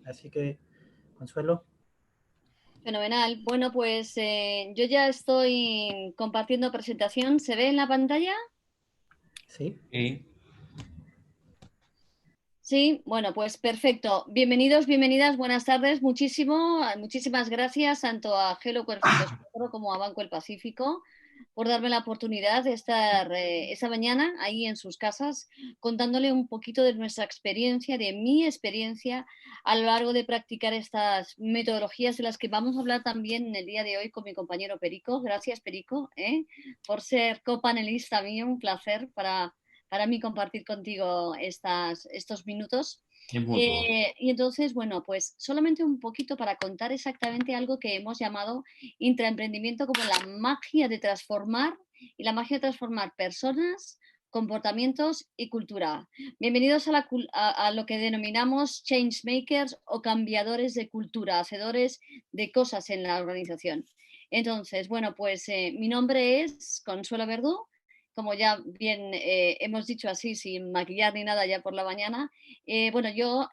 Así que, Consuelo, Fenomenal. Bueno, pues yo ya estoy compartiendo presentación. ¿Se ve en la pantalla? ¿sí? Sí, Sí, bueno, pues perfecto. Bienvenidos, bienvenidas, buenas tardes. Muchísimas gracias tanto a Hello 404 como a Banco El Pacífico por darme la oportunidad de estar esta mañana ahí en sus casas contándole un poquito de nuestra experiencia, de mi experiencia a lo largo de practicar estas metodologías de las que vamos a hablar también en el día de hoy con mi compañero Perico. Gracias, Perico, por ser copanelista mío. Un placer para mí compartir contigo estos minutos. es mutuo. Y entonces, bueno, pues solamente un poquito para contar exactamente algo que hemos llamado intraemprendimiento como la magia de transformar y la magia de transformar personas, comportamientos y cultura. Bienvenidos a lo que denominamos change makers o cambiadores de cultura, hacedores de cosas en la organización. Entonces, bueno, pues mi nombre es Consuelo Verdú, como ya bien hemos dicho así, sin maquillar ni nada ya por la mañana. Bueno, yo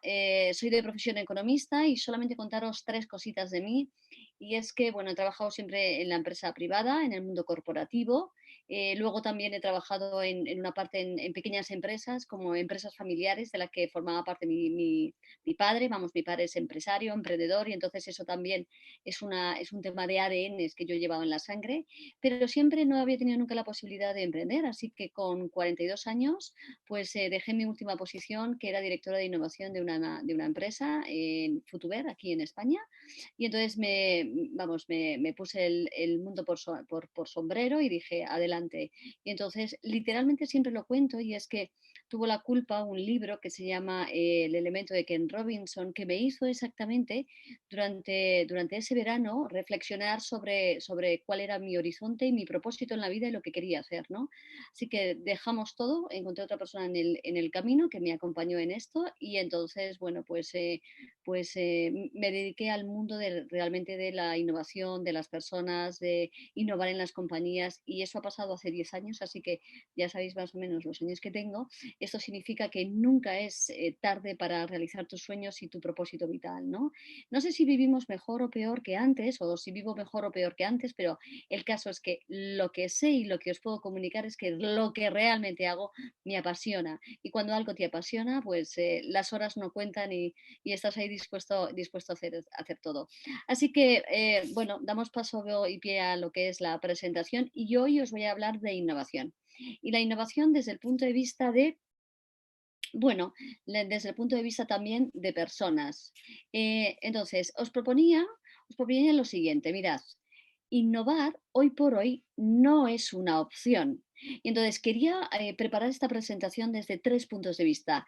soy de profesión economista y solamente contaros tres cositas de mí. Y es que, bueno, he trabajado siempre en la empresa privada, en el mundo corporativo. Luego también he trabajado en una parte en pequeñas empresas, como empresas familiares, de las que formaba parte mi padre. Vamos, mi padre es empresario, emprendedor, y entonces eso también es un tema de ADN que yo he llevado en la sangre, pero siempre no había tenido nunca la posibilidad de emprender, así que con 42 años pues dejé mi última posición, que era directora de innovación de una empresa en Futuber, aquí en España, y entonces me puse el mundo por sombrero y dije, adelante. Y entonces, literalmente siempre lo cuento, y es que tuvo la culpa un libro que se llama El elemento de Ken Robinson, que me hizo exactamente durante ese verano reflexionar sobre cuál era mi horizonte y mi propósito en la vida y lo que quería hacer, ¿no? Así que dejamos todo, encontré otra persona en el camino que me acompañó en esto y entonces, bueno, me dediqué al mundo realmente de la innovación, de las personas, de innovar en las compañías y eso ha pasado hace 10 años, así que ya sabéis más o menos los años que tengo. Esto significa que nunca es tarde para realizar tus sueños y tu propósito vital, ¿no? No sé si vivimos mejor o peor que antes, o si vivo mejor o peor que antes, pero el caso es que lo que sé y lo que os puedo comunicar es que lo que realmente hago me apasiona. Y cuando algo te apasiona, pues las horas no cuentan y estás ahí dispuesto a hacer todo. Así que, bueno, damos paso y pie a lo que es la presentación y hoy os voy a hablar de innovación. Y la innovación desde el punto de vista de bueno, desde el punto de vista también de personas. Entonces, os proponía lo siguiente, mirad, innovar hoy por hoy no es una opción. Y entonces quería preparar esta presentación desde tres puntos de vista.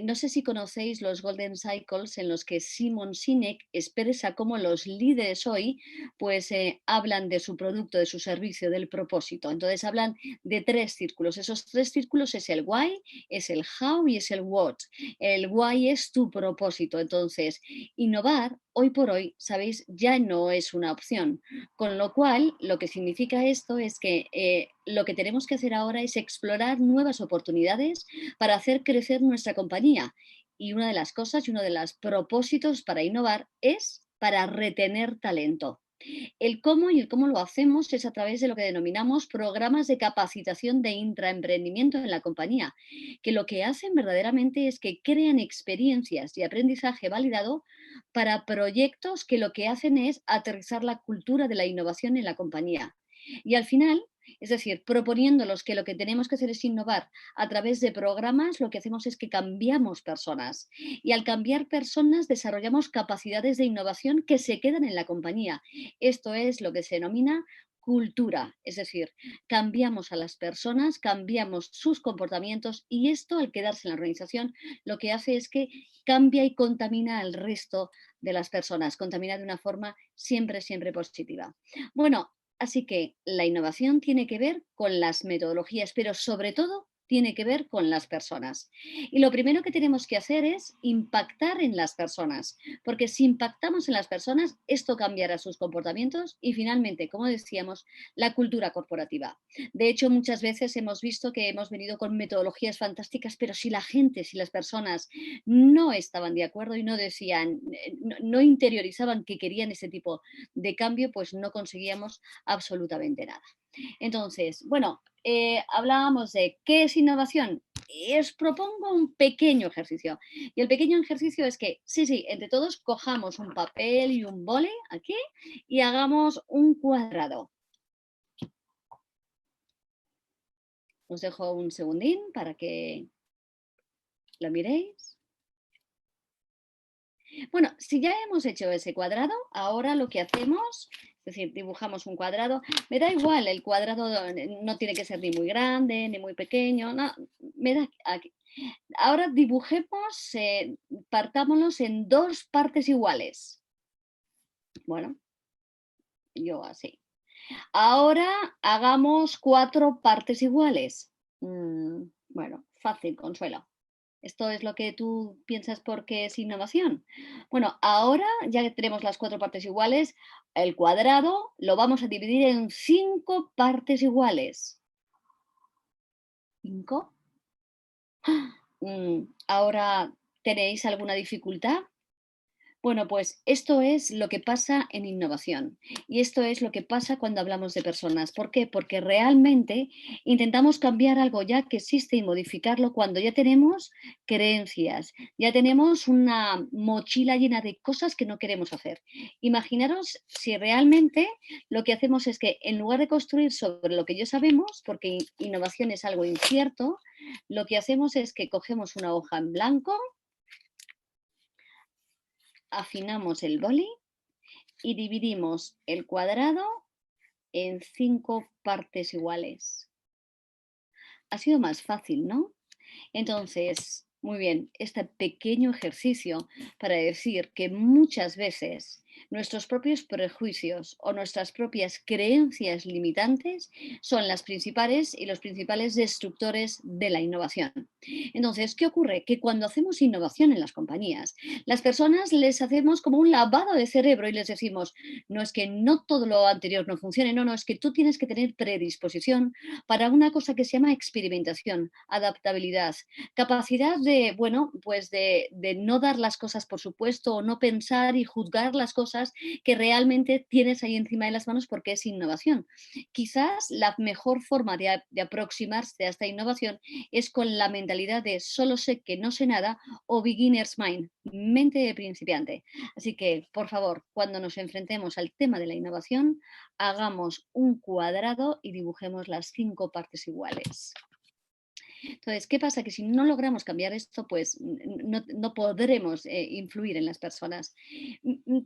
No sé si conocéis los Golden Cycles en los que Simon Sinek expresa cómo los líderes hoy pues hablan de su producto, de su servicio, del propósito. Entonces hablan de tres círculos. Esos tres círculos es el why, es el how y es el what. El why es tu propósito. Entonces, innovar hoy por hoy, sabéis, ya no es una opción. Con lo cual, lo que significa esto es que lo que tenemos que hacer ahora es explorar nuevas oportunidades para hacer crecer nuestra compañía. Y una de las cosas y uno de los propósitos para innovar es para retener talento. El cómo lo hacemos es a través de lo que denominamos programas de capacitación de intraemprendimiento en la compañía, que lo que hacen verdaderamente es que crean experiencias y aprendizaje validado para proyectos que lo que hacen es aterrizar la cultura de la innovación en la compañía. Y al final, es decir, proponiéndolos que lo que tenemos que hacer es innovar a través de programas, lo que hacemos es que cambiamos personas. Y al cambiar personas, desarrollamos capacidades de innovación que se quedan en la compañía. Esto es lo que se denomina cultura, es decir, cambiamos a las personas, cambiamos sus comportamientos y esto al quedarse en la organización lo que hace es que cambia y contamina al resto de las personas, contamina de una forma siempre, siempre positiva. Bueno, así que la innovación tiene que ver con las metodologías, pero sobre todo tiene que ver con las personas. Y lo primero que tenemos que hacer es impactar en las personas, porque si impactamos en las personas, esto cambiará sus comportamientos y finalmente, como decíamos, la cultura corporativa. De hecho, muchas veces hemos visto que hemos venido con metodologías fantásticas, pero si la gente, si las personas no estaban de acuerdo y no decían, no interiorizaban que querían ese tipo de cambio, pues no conseguíamos absolutamente nada. Entonces, bueno, hablábamos de qué es innovación. Y os propongo un pequeño ejercicio. Y el pequeño ejercicio es que, sí, sí, entre todos cojamos un papel y un boli aquí y hagamos un cuadrado. Os dejo un segundín para que lo miréis. Bueno, si ya hemos hecho ese cuadrado, ahora lo que hacemos, es decir, dibujamos un cuadrado, me da igual, el cuadrado no tiene que ser ni muy grande ni muy pequeño, no, me da aquí. Ahora dibujemos, partámonos en dos partes iguales. Bueno, yo así. Ahora hagamos cuatro partes iguales. Bueno, fácil, Consuelo. ¿Esto es lo que tú piensas porque es innovación? Bueno, ahora ya que tenemos las cuatro partes iguales, el cuadrado lo vamos a dividir en cinco partes iguales. ¿Cinco? ¿Ahora tenéis alguna dificultad? Bueno, pues esto es lo que pasa en innovación y esto es lo que pasa cuando hablamos de personas. ¿Por qué? Porque realmente intentamos cambiar algo ya que existe y modificarlo cuando ya tenemos creencias, ya tenemos una mochila llena de cosas que no queremos hacer. Imaginaros si realmente lo que hacemos es que en lugar de construir sobre lo que ya sabemos, porque innovación es algo incierto, lo que hacemos es que cogemos una hoja en blanco, afinamos el boli y dividimos el cuadrado en cinco partes iguales. Ha sido más fácil, ¿no? Entonces, muy bien, este pequeño ejercicio para decir que muchas veces nuestros propios prejuicios o nuestras propias creencias limitantes son las principales y los principales destructores de la innovación. Entonces, ¿qué ocurre? Que cuando hacemos innovación en las compañías, las personas les hacemos como un lavado de cerebro y les decimos, no es que no todo lo anterior no funcione, no, no, es que tú tienes que tener predisposición para una cosa que se llama experimentación, adaptabilidad, capacidad de, bueno, pues de no dar las cosas por supuesto o no pensar y juzgar las cosas que realmente tienes ahí encima de las manos porque es innovación. Quizás la mejor forma de aproximarse a esta innovación es con la mentalidad de solo sé que no sé nada o beginner's mind, mente de principiante. Así que, por favor, cuando nos enfrentemos al tema de la innovación, hagamos un cuadrado y dibujemos las cinco partes iguales. Entonces, ¿qué pasa? Que si no logramos cambiar esto, pues no podremos influir en las personas.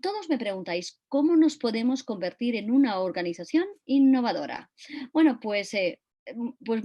Todos me preguntáis, ¿cómo nos podemos convertir en una organización innovadora? Bueno, pues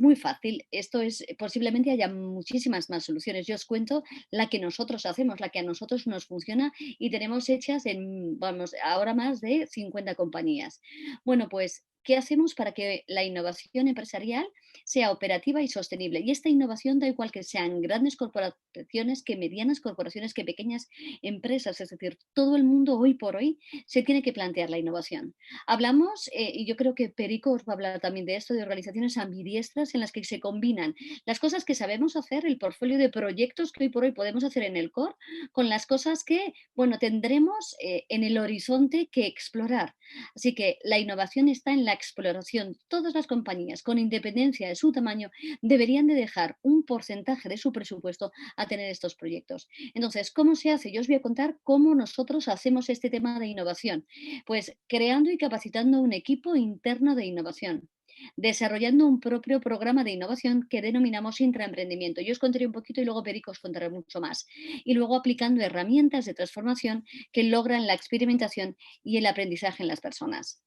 muy fácil. Esto es, posiblemente haya muchísimas más soluciones. Yo os cuento la que nosotros hacemos, la que a nosotros nos funciona y tenemos hechas en, vamos, ahora más de 50 compañías. Bueno, pues, ¿qué hacemos para que la innovación empresarial sea operativa y sostenible? Y esta innovación da igual que sean grandes corporaciones, que medianas corporaciones, que pequeñas empresas. Es decir, todo el mundo hoy por hoy se tiene que plantear la innovación. Hablamos, y yo creo que Perico os va a hablar también de esto, de organizaciones ambidiestras en las que se combinan las cosas que sabemos hacer, el portfolio de proyectos que hoy por hoy podemos hacer en el core, con las cosas que, bueno, tendremos en el horizonte que explorar. Así que la innovación está en la exploración. Todas las compañías, con independencia de su tamaño, deberían de dejar un porcentaje de su presupuesto a tener estos proyectos. Entonces, ¿cómo se hace? Yo os voy a contar cómo nosotros hacemos este tema de innovación. Pues creando y capacitando un equipo interno de innovación, desarrollando un propio programa de innovación que denominamos intraemprendimiento. Yo os contaré un poquito y luego Perico os contará mucho más. Y luego aplicando herramientas de transformación que logran la experimentación y el aprendizaje en las personas.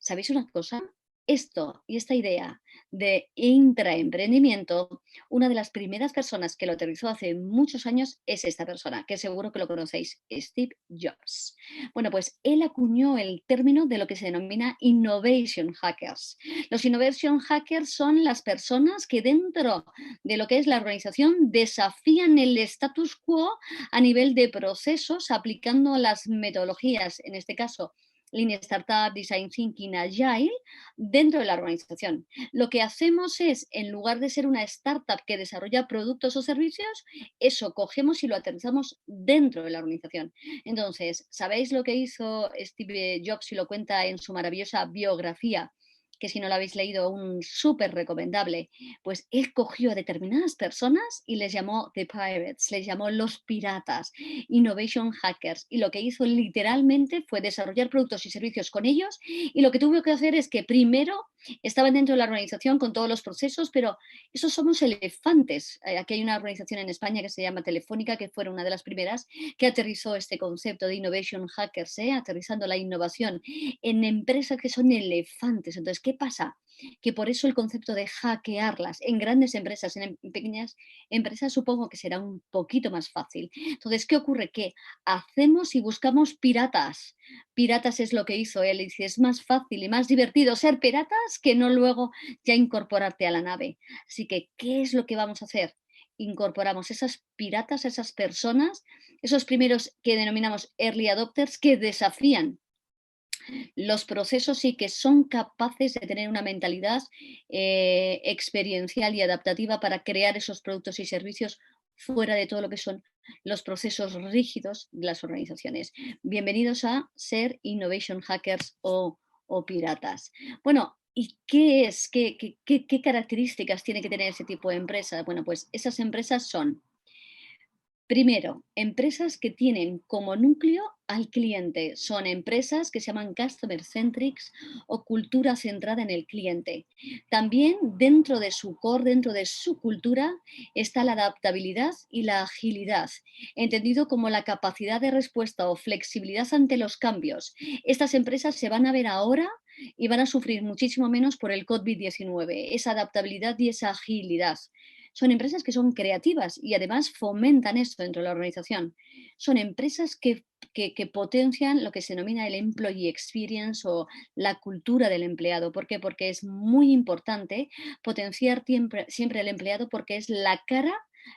¿Sabéis una cosa? Esto y esta idea de intraemprendimiento, una de las primeras personas que lo aterrizó hace muchos años es esta persona, que seguro que lo conocéis, Steve Jobs. Bueno, pues él acuñó el término de lo que se denomina innovation hackers. Los innovation hackers son las personas que dentro de lo que es la organización desafían el status quo a nivel de procesos aplicando las metodologías, en este caso, Lean Startup, Design Thinking, Agile, dentro de la organización. Lo que hacemos es, en lugar de ser una startup que desarrolla productos o servicios, eso cogemos y lo aterrizamos dentro de la organización. Entonces, ¿sabéis lo que hizo Steve Jobs y lo cuenta en su maravillosa biografía? Que si no la habéis leído, un súper recomendable. Pues él cogió a determinadas personas y les llamó The Pirates, les llamó los piratas, Innovation Hackers. Y lo que hizo literalmente fue desarrollar productos y servicios con ellos. Y lo que tuvo que hacer es que primero estaban dentro de la organización con todos los procesos, pero esos somos elefantes. Aquí hay una organización en España que se llama Telefónica, que fue una de las primeras que aterrizó este concepto de Innovation Hackers, aterrizando la innovación en empresas que son elefantes. Entonces, ¿qué pasa? Que por eso el concepto de hackearlas en grandes empresas, en pequeñas empresas, supongo que será un poquito más fácil. Entonces, ¿qué ocurre? Que hacemos y buscamos piratas. Piratas es lo que hizo él. Y dice, es más fácil y más divertido ser piratas que no luego ya incorporarte a la nave. Así que, ¿qué es lo que vamos a hacer? Incorporamos esas piratas, esas personas, esos primeros que denominamos early adopters, que desafían los procesos y que son capaces de tener una mentalidad experiencial y adaptativa para crear esos productos y servicios fuera de todo lo que son los procesos rígidos de las organizaciones. Bienvenidos a ser Innovation Hackers o piratas. Bueno, ¿y qué es? ¿Qué características tiene que tener ese tipo de empresa? Bueno, pues esas empresas son: primero, empresas que tienen como núcleo al cliente. Son empresas que se llaman customer centrics o cultura centrada en el cliente. También dentro de su core, dentro de su cultura, está la adaptabilidad y la agilidad, entendido como la capacidad de respuesta o flexibilidad ante los cambios. Estas empresas se van a ver ahora y van a sufrir muchísimo menos por el COVID-19, esa adaptabilidad y esa agilidad. Son empresas que son creativas y además fomentan esto dentro de la organización. Son empresas que potencian lo que se denomina el employee experience o la cultura del empleado. ¿Por qué? Porque es muy importante potenciar siempre al empleado, porque es la cara,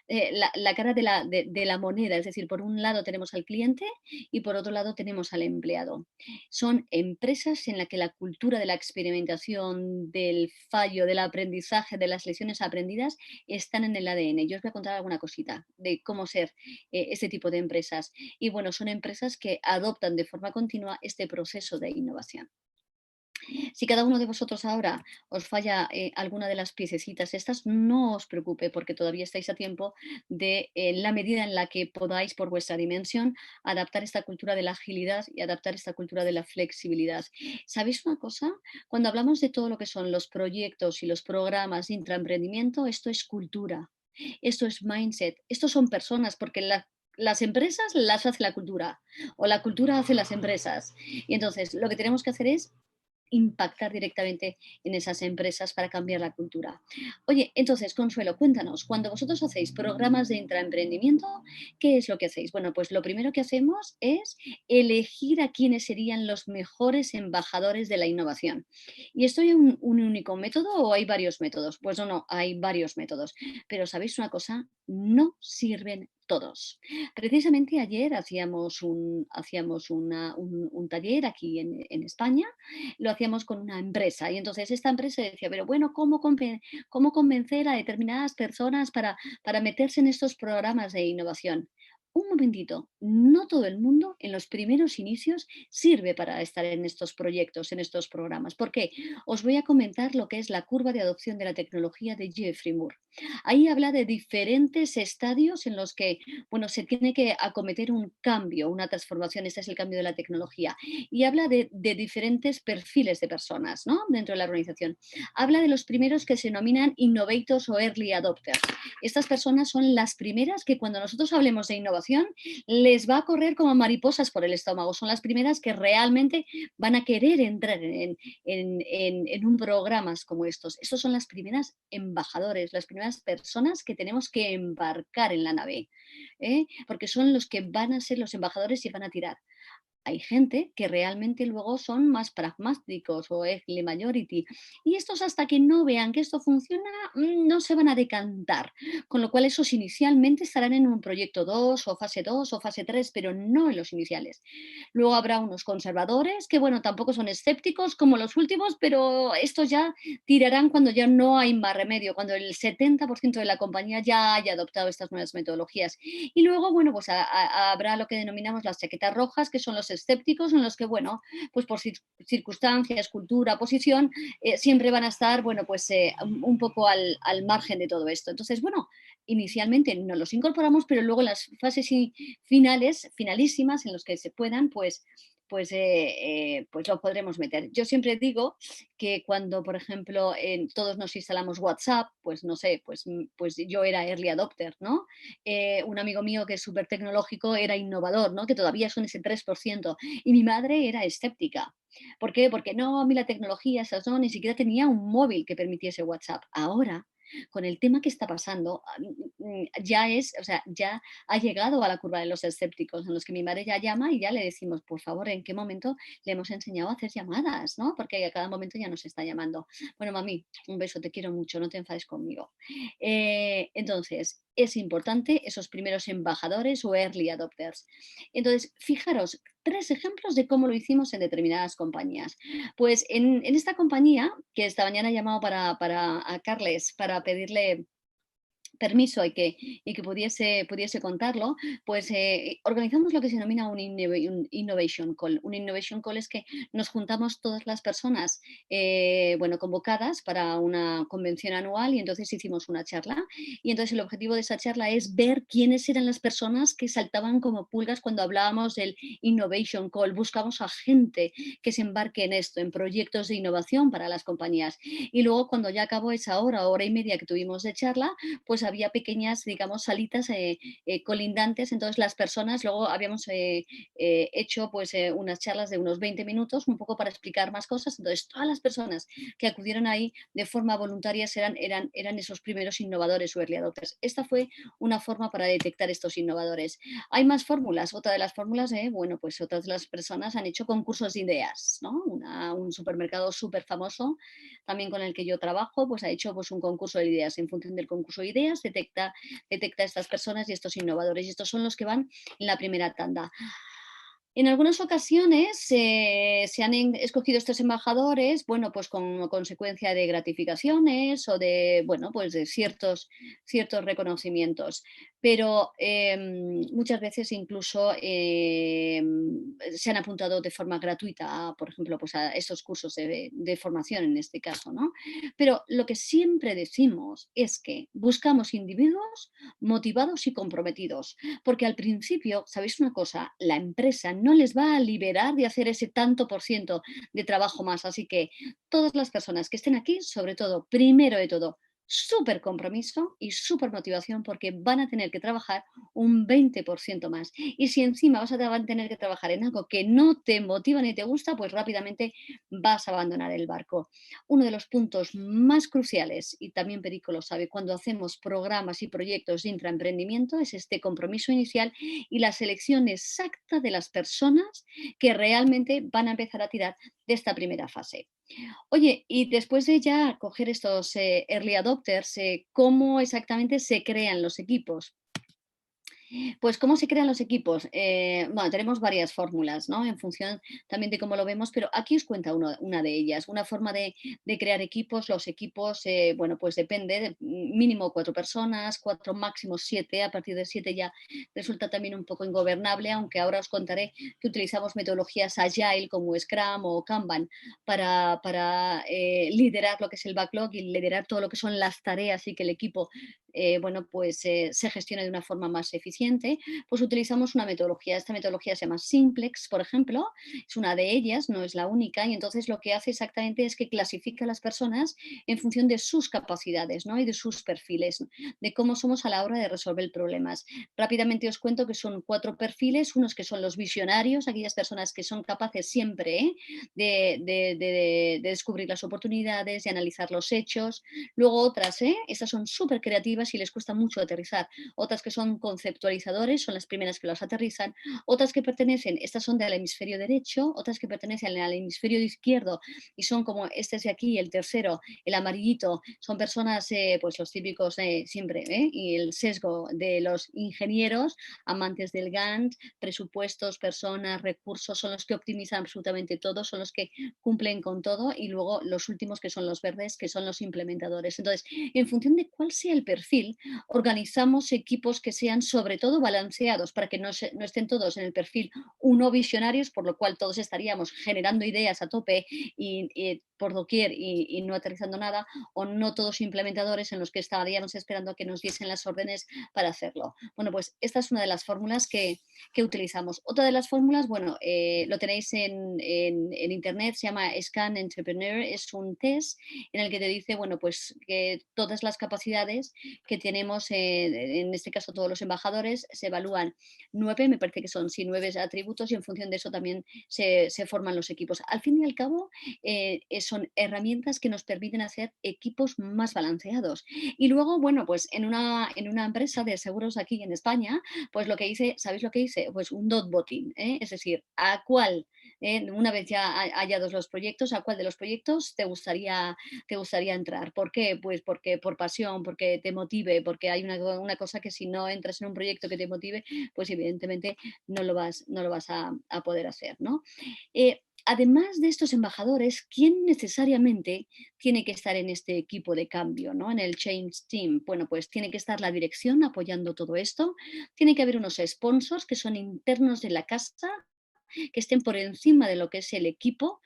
la cara de la moneda. Es decir, por un lado tenemos al cliente y por otro lado tenemos al empleado. Son empresas en las que la cultura de la experimentación, del fallo, del aprendizaje, de las lecciones aprendidas están en el ADN. Yo os voy a contar alguna cosita de cómo ser este tipo de empresas. Y bueno, son empresas que adoptan de forma continua este proceso de innovación. Si cada uno de vosotros ahora os falla alguna de las piececitas estas, no os preocupe, porque todavía estáis a tiempo de, en la medida en la que podáis por vuestra dimensión, adaptar esta cultura de la agilidad y adaptar esta cultura de la flexibilidad. ¿Sabéis una cosa? Cuando hablamos de todo lo que son los proyectos y los programas de intraemprendimiento, esto es cultura, esto es mindset, estos son personas, porque las empresas las hace la cultura o la cultura hace las empresas. Y entonces lo que tenemos que hacer es impactar directamente en esas empresas para cambiar la cultura. Oye, entonces, Consuelo, cuéntanos, cuando vosotros hacéis programas de intraemprendimiento, ¿qué es lo que hacéis? Bueno, pues lo primero que hacemos es elegir a quiénes serían los mejores embajadores de la innovación. ¿Y esto hay un único método o hay varios métodos? Pues no, hay varios métodos. Pero ¿sabéis una cosa? No sirven todos. Precisamente ayer hacíamos un taller aquí en España. Lo hacíamos con una empresa y entonces esta empresa decía, pero bueno, ¿cómo convencer a determinadas personas para meterse en estos programas de innovación? Un momentito, no todo el mundo en los primeros inicios sirve para estar en estos proyectos, en estos programas. ¿Por qué? Os voy a comentar lo que es la curva de adopción de la tecnología de Jeffrey Moore. Ahí habla de diferentes estadios en los que, bueno, se tiene que acometer un cambio, una transformación. Este es el cambio de la tecnología. Y habla de diferentes perfiles de personas, ¿no? Dentro de la organización. Habla de los primeros que se denominan innovators o early adopters. Estas personas son las primeras que, cuando nosotros hablemos de innovación, innovación, les va a correr como mariposas por el estómago. Son las primeras que realmente van a querer entrar en un programas como estos. Estos son las primeras embajadores, las primeras personas que tenemos que embarcar en la nave, porque son los que van a ser los embajadores y van a tirar. Hay gente que realmente luego son más pragmáticos o ugly majority. Y estos hasta que no vean que esto funciona, no se van a decantar. Con lo cual esos inicialmente estarán en un proyecto 2 o fase 3, pero no en los iniciales. Luego habrá unos conservadores que, bueno, tampoco son escépticos como los últimos, pero estos ya tirarán cuando ya no hay más remedio, cuando el 70% de la compañía ya haya adoptado estas nuevas metodologías. Y luego, bueno, pues habrá lo que denominamos las chaquetas rojas, que son los escépticos, en los que, bueno, pues por circunstancias, cultura, posición, siempre van a estar, bueno, pues un poco al margen de todo esto. Entonces, bueno, inicialmente no los incorporamos, pero luego en las fases finales, finalísimas, en los que se puedan, pues lo podremos meter. Yo siempre digo que cuando, por ejemplo, todos nos instalamos WhatsApp, pues no sé, pues yo era early adopter, ¿no? Un amigo mío que es súper tecnológico era innovador, ¿no? Que todavía son ese 3%. Y mi madre era escéptica. ¿Por qué? Porque no, a mí la tecnología, esas no, ni siquiera tenía un móvil que permitiese WhatsApp. Ahora, con el tema que está pasando, ya es, o sea, ya ha llegado a la curva de los escépticos, en los que mi madre ya llama y ya le decimos, por favor, ¿en qué momento le hemos enseñado a hacer llamadas? ¿No? Porque a cada momento ya nos está llamando. Bueno, mami, un beso, te quiero mucho, no te enfades conmigo. Entonces, es importante esos primeros embajadores o early adopters. Entonces, fijaros, 3 ejemplos de cómo lo hicimos en determinadas compañías. Pues en esta compañía, que esta mañana he llamado a Carles para pedirle permiso y que pudiese contarlo, pues organizamos lo que se denomina un Innovation Call. Un Innovation Call es que nos juntamos todas las personas, bueno, convocadas para una convención anual y entonces hicimos una charla. Y entonces el objetivo de esa charla es ver quiénes eran las personas que saltaban como pulgas cuando hablábamos del Innovation Call. Buscamos a gente que se embarque en esto, en proyectos de innovación para las compañías. Y luego cuando ya acabó esa hora y media que tuvimos de charla, pues había pequeñas, digamos, salitas colindantes. Entonces las personas, luego habíamos hecho pues unas charlas de unos 20 minutos, un poco para explicar más cosas. Entonces todas las personas que acudieron ahí de forma voluntaria eran esos primeros innovadores o early adopters. Esta fue una forma para detectar estos innovadores. Hay más fórmulas. Otra de las fórmulas, bueno, pues otras de las personas han hecho concursos de ideas, ¿no? Un supermercado súper famoso también con el que yo trabajo, pues ha hecho pues, un concurso de ideas. En función del concurso de ideas, detecta a estas personas y estos innovadores. Y estos son los que van en la primera tanda. En algunas ocasiones se han escogido estos embajadores, bueno, pues como consecuencia de gratificaciones o de, bueno, pues de ciertos reconocimientos. Pero muchas veces incluso se han apuntado de forma gratuita, por ejemplo, pues a estos cursos de formación en este caso, ¿no? Pero lo que siempre decimos es que buscamos individuos motivados y comprometidos, porque al principio, ¿sabéis una cosa? La empresa no les va a liberar de hacer ese tanto por ciento de trabajo más. Así que todas las personas que estén aquí, sobre todo, primero de todo, súper compromiso y súper motivación porque van a tener que trabajar un 20% más. Y si encima vas a tener que trabajar en algo que no te motiva ni te gusta, pues rápidamente vas a abandonar el barco. Uno de los puntos más cruciales, y también Perico lo sabe, cuando hacemos programas y proyectos de intraemprendimiento es este compromiso inicial y la selección exacta de las personas que realmente van a empezar a tirar de esta primera fase. Oye, y después de ya coger estos early adopters, ¿cómo exactamente se crean los equipos? Pues, ¿cómo se crean los equipos? Bueno, tenemos varias fórmulas, ¿no? En función también de cómo lo vemos, pero aquí os cuento una de ellas. Una forma de crear equipos, los equipos, bueno, pues depende, de mínimo 4 personas, 4, máximo 7. A partir de 7 ya resulta también un poco ingobernable, aunque ahora os contaré que utilizamos metodologías Agile como Scrum o Kanban para liderar lo que es el backlog y liderar todo lo que son las tareas y que el equipo bueno, pues se gestione de una forma más eficiente, pues utilizamos una metodología. Esta metodología se llama Simplex, por ejemplo, es una de ellas, no es la única, y entonces lo que hace exactamente es que clasifica a las personas en función de sus capacidades, ¿no? Y de sus perfiles, de cómo somos a la hora de resolver problemas. Rápidamente os cuento que son 4 perfiles, unos que son los visionarios, aquellas personas que son capaces siempre de descubrir las oportunidades, de analizar los hechos. Luego otras, estas son súper creativas y les cuesta mucho aterrizar. Otras que son conceptualizadores, son las primeras que los aterrizan. Otras que pertenecen, estas son del hemisferio derecho, otras que pertenecen al hemisferio izquierdo y son como este es de aquí, el tercero, el amarillito, son personas, pues los típicos siempre, y el sesgo de los ingenieros, amantes del Gantt, presupuestos, personas, recursos, son los que optimizan absolutamente todo, son los que cumplen con todo y luego los últimos que son los verdes, que son los implementadores. Entonces, en función de cuál sea el perfil, organizamos equipos que sean sobre todo balanceados para que no estén todos en el perfil uno visionarios, por lo cual todos estaríamos generando ideas a tope y por doquier y no aterrizando nada, o no todos implementadores en los que estaríamos esperando a que nos diesen las órdenes para hacerlo. Bueno, pues esta es una de las fórmulas que utilizamos. Otra de las fórmulas, bueno, lo tenéis en internet, se llama Scan Entrepreneur, es un test en el que te dice, bueno, pues que todas las capacidades que tenemos, en este caso todos los embajadores, se evalúan 9, me parece que son, sí, 9 atributos y en función de eso también se forman los equipos. Al fin y al cabo, son herramientas que nos permiten hacer equipos más balanceados. Y luego, bueno, pues en una empresa de seguros aquí en España, pues lo que hice, ¿sabéis lo que hice? Pues un dot voting, es decir, a cuál, una vez ya hallados los proyectos, a cuál de los proyectos te gustaría entrar. ¿Por qué? Pues porque por pasión, porque te motive, porque hay una cosa que si no entras en un proyecto que te motive, pues evidentemente no lo vas a poder hacer, ¿no? Además de estos embajadores, ¿quién necesariamente tiene que estar en este equipo de cambio, ¿no? En el Change Team. Bueno, pues tiene que estar la dirección apoyando todo esto, tiene que haber unos sponsors que son internos de la casa, que estén por encima de lo que es el equipo,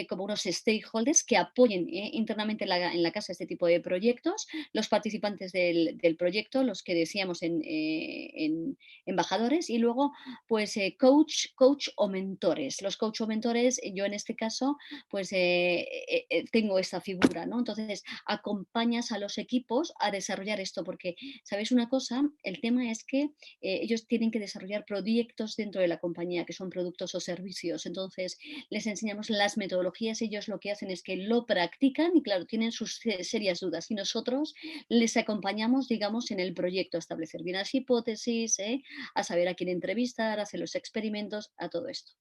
como unos stakeholders que apoyen internamente en la casa este tipo de proyectos, los participantes del proyecto, los que decíamos en embajadores, y luego pues coach o mentores. Los coach o mentores, yo en este caso, pues tengo esta figura, ¿no? Entonces, acompañas a los equipos a desarrollar esto, porque, ¿sabéis una cosa? El tema es que ellos tienen que desarrollar proyectos dentro de la compañía, que son productos o servicios. Entonces, les enseñamos las metodologías, ellos lo que hacen es que lo practican y, claro, tienen sus serias dudas. Y nosotros les acompañamos, digamos, en el proyecto, a establecer bien las hipótesis, a saber a quién entrevistar, a hacer los experimentos, a todo esto.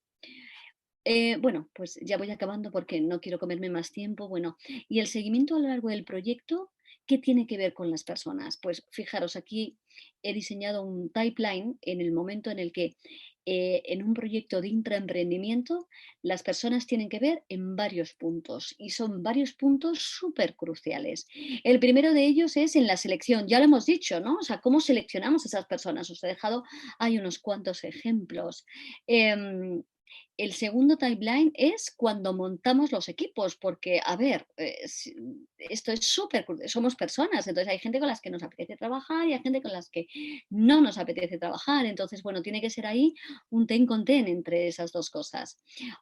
Bueno, pues ya voy acabando porque no quiero comerme más tiempo. Bueno, y el seguimiento a lo largo del proyecto, ¿qué tiene que ver con las personas? Pues fijaros, aquí he diseñado un pipeline en el momento en el que en un proyecto de intraemprendimiento las personas tienen que ver en varios puntos y son varios puntos súper cruciales. El primero de ellos es en la selección, ya lo hemos dicho, ¿no? O sea, ¿cómo seleccionamos a esas personas? Os he dejado, hay unos cuantos ejemplos. Em, el segundo timeline es cuando montamos los equipos, porque, a ver, esto es súper, somos personas, entonces hay gente con las que nos apetece trabajar y hay gente con las que no nos apetece trabajar, entonces, bueno, tiene que ser ahí un ten con ten entre esas dos cosas.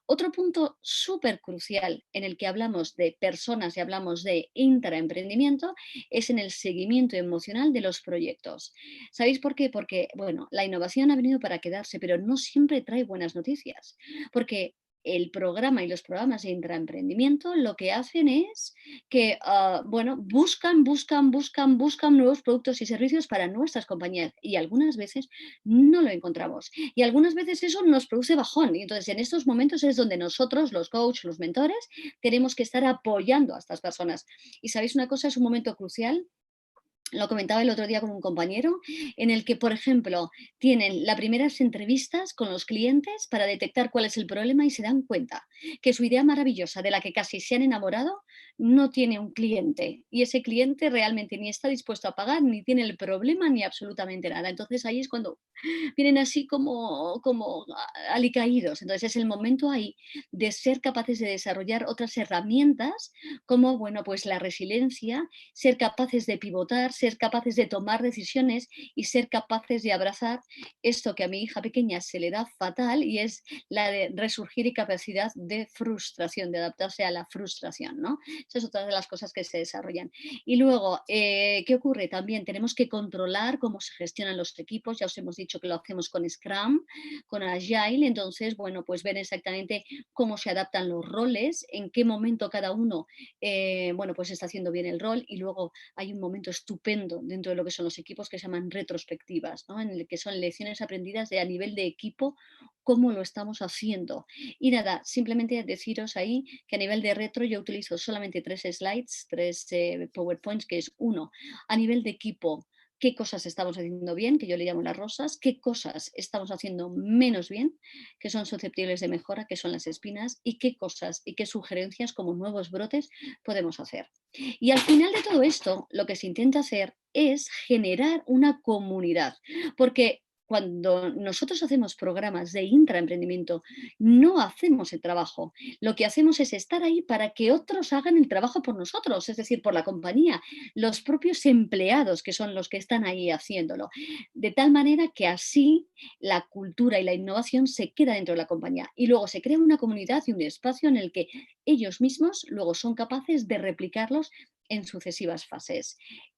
Otro punto súper crucial en el que hablamos de personas y hablamos de intraemprendimiento es en el seguimiento emocional de los proyectos. ¿Sabéis por qué? Porque, bueno, la innovación ha venido para quedarse, pero no siempre trae buenas noticias. Porque el programa y los programas de intraemprendimiento lo que hacen es que, bueno, buscan nuevos productos y servicios para nuestras compañías y algunas veces no lo encontramos. Y algunas veces eso nos produce bajón. Y entonces en estos momentos es donde nosotros, los coaches, los mentores, tenemos que estar apoyando a estas personas. Y sabéis una cosa, es un momento crucial, lo comentaba el otro día con un compañero, en el que, por ejemplo, tienen las primeras entrevistas con los clientes para detectar cuál es el problema y se dan cuenta que su idea maravillosa, de la que casi se han enamorado, no tiene un cliente. Y ese cliente realmente ni está dispuesto a pagar, ni tiene el problema, ni absolutamente nada. Entonces ahí es cuando vienen así como alicaídos. Entonces es el momento ahí de ser capaces de desarrollar otras herramientas como, bueno, pues la resiliencia, ser capaces de pivotar, ser capaces de tomar decisiones y ser capaces de abrazar esto que a mi hija pequeña se le da fatal y es la de resurgir y capacidad de frustración, de adaptarse a la frustración, ¿no? Esa es otra de las cosas que se desarrollan. Y luego, ¿qué ocurre? También tenemos que controlar cómo se gestionan los equipos. Ya os hemos dicho que lo hacemos con Scrum, con Agile. Entonces, bueno, pues ver exactamente cómo se adaptan los roles, en qué momento cada uno, bueno, pues está haciendo bien el rol. Y luego hay un momento estupendo dentro de lo que son los equipos que se llaman retrospectivas, ¿no? En el que son lecciones aprendidas de a nivel de equipo, cómo lo estamos haciendo. Y nada, simplemente deciros ahí que a nivel de retro yo utilizo solamente 3 slides, 3 PowerPoints, que es uno, a nivel de equipo, qué cosas estamos haciendo bien, que yo le llamo las rosas, qué cosas estamos haciendo menos bien, que son susceptibles de mejora, que son las espinas, y qué cosas y qué sugerencias como nuevos brotes podemos hacer. Y al final de todo esto, lo que se intenta hacer es generar una comunidad, porque cuando nosotros hacemos programas de intraemprendimiento, no hacemos el trabajo. Lo que hacemos es estar ahí para que otros hagan el trabajo por nosotros, es decir, por la compañía, los propios empleados que son los que están ahí haciéndolo. De tal manera que así la cultura y la innovación se queda dentro de la compañía y luego se crea una comunidad y un espacio en el que ellos mismos luego son capaces de replicarlos en sucesivas fases.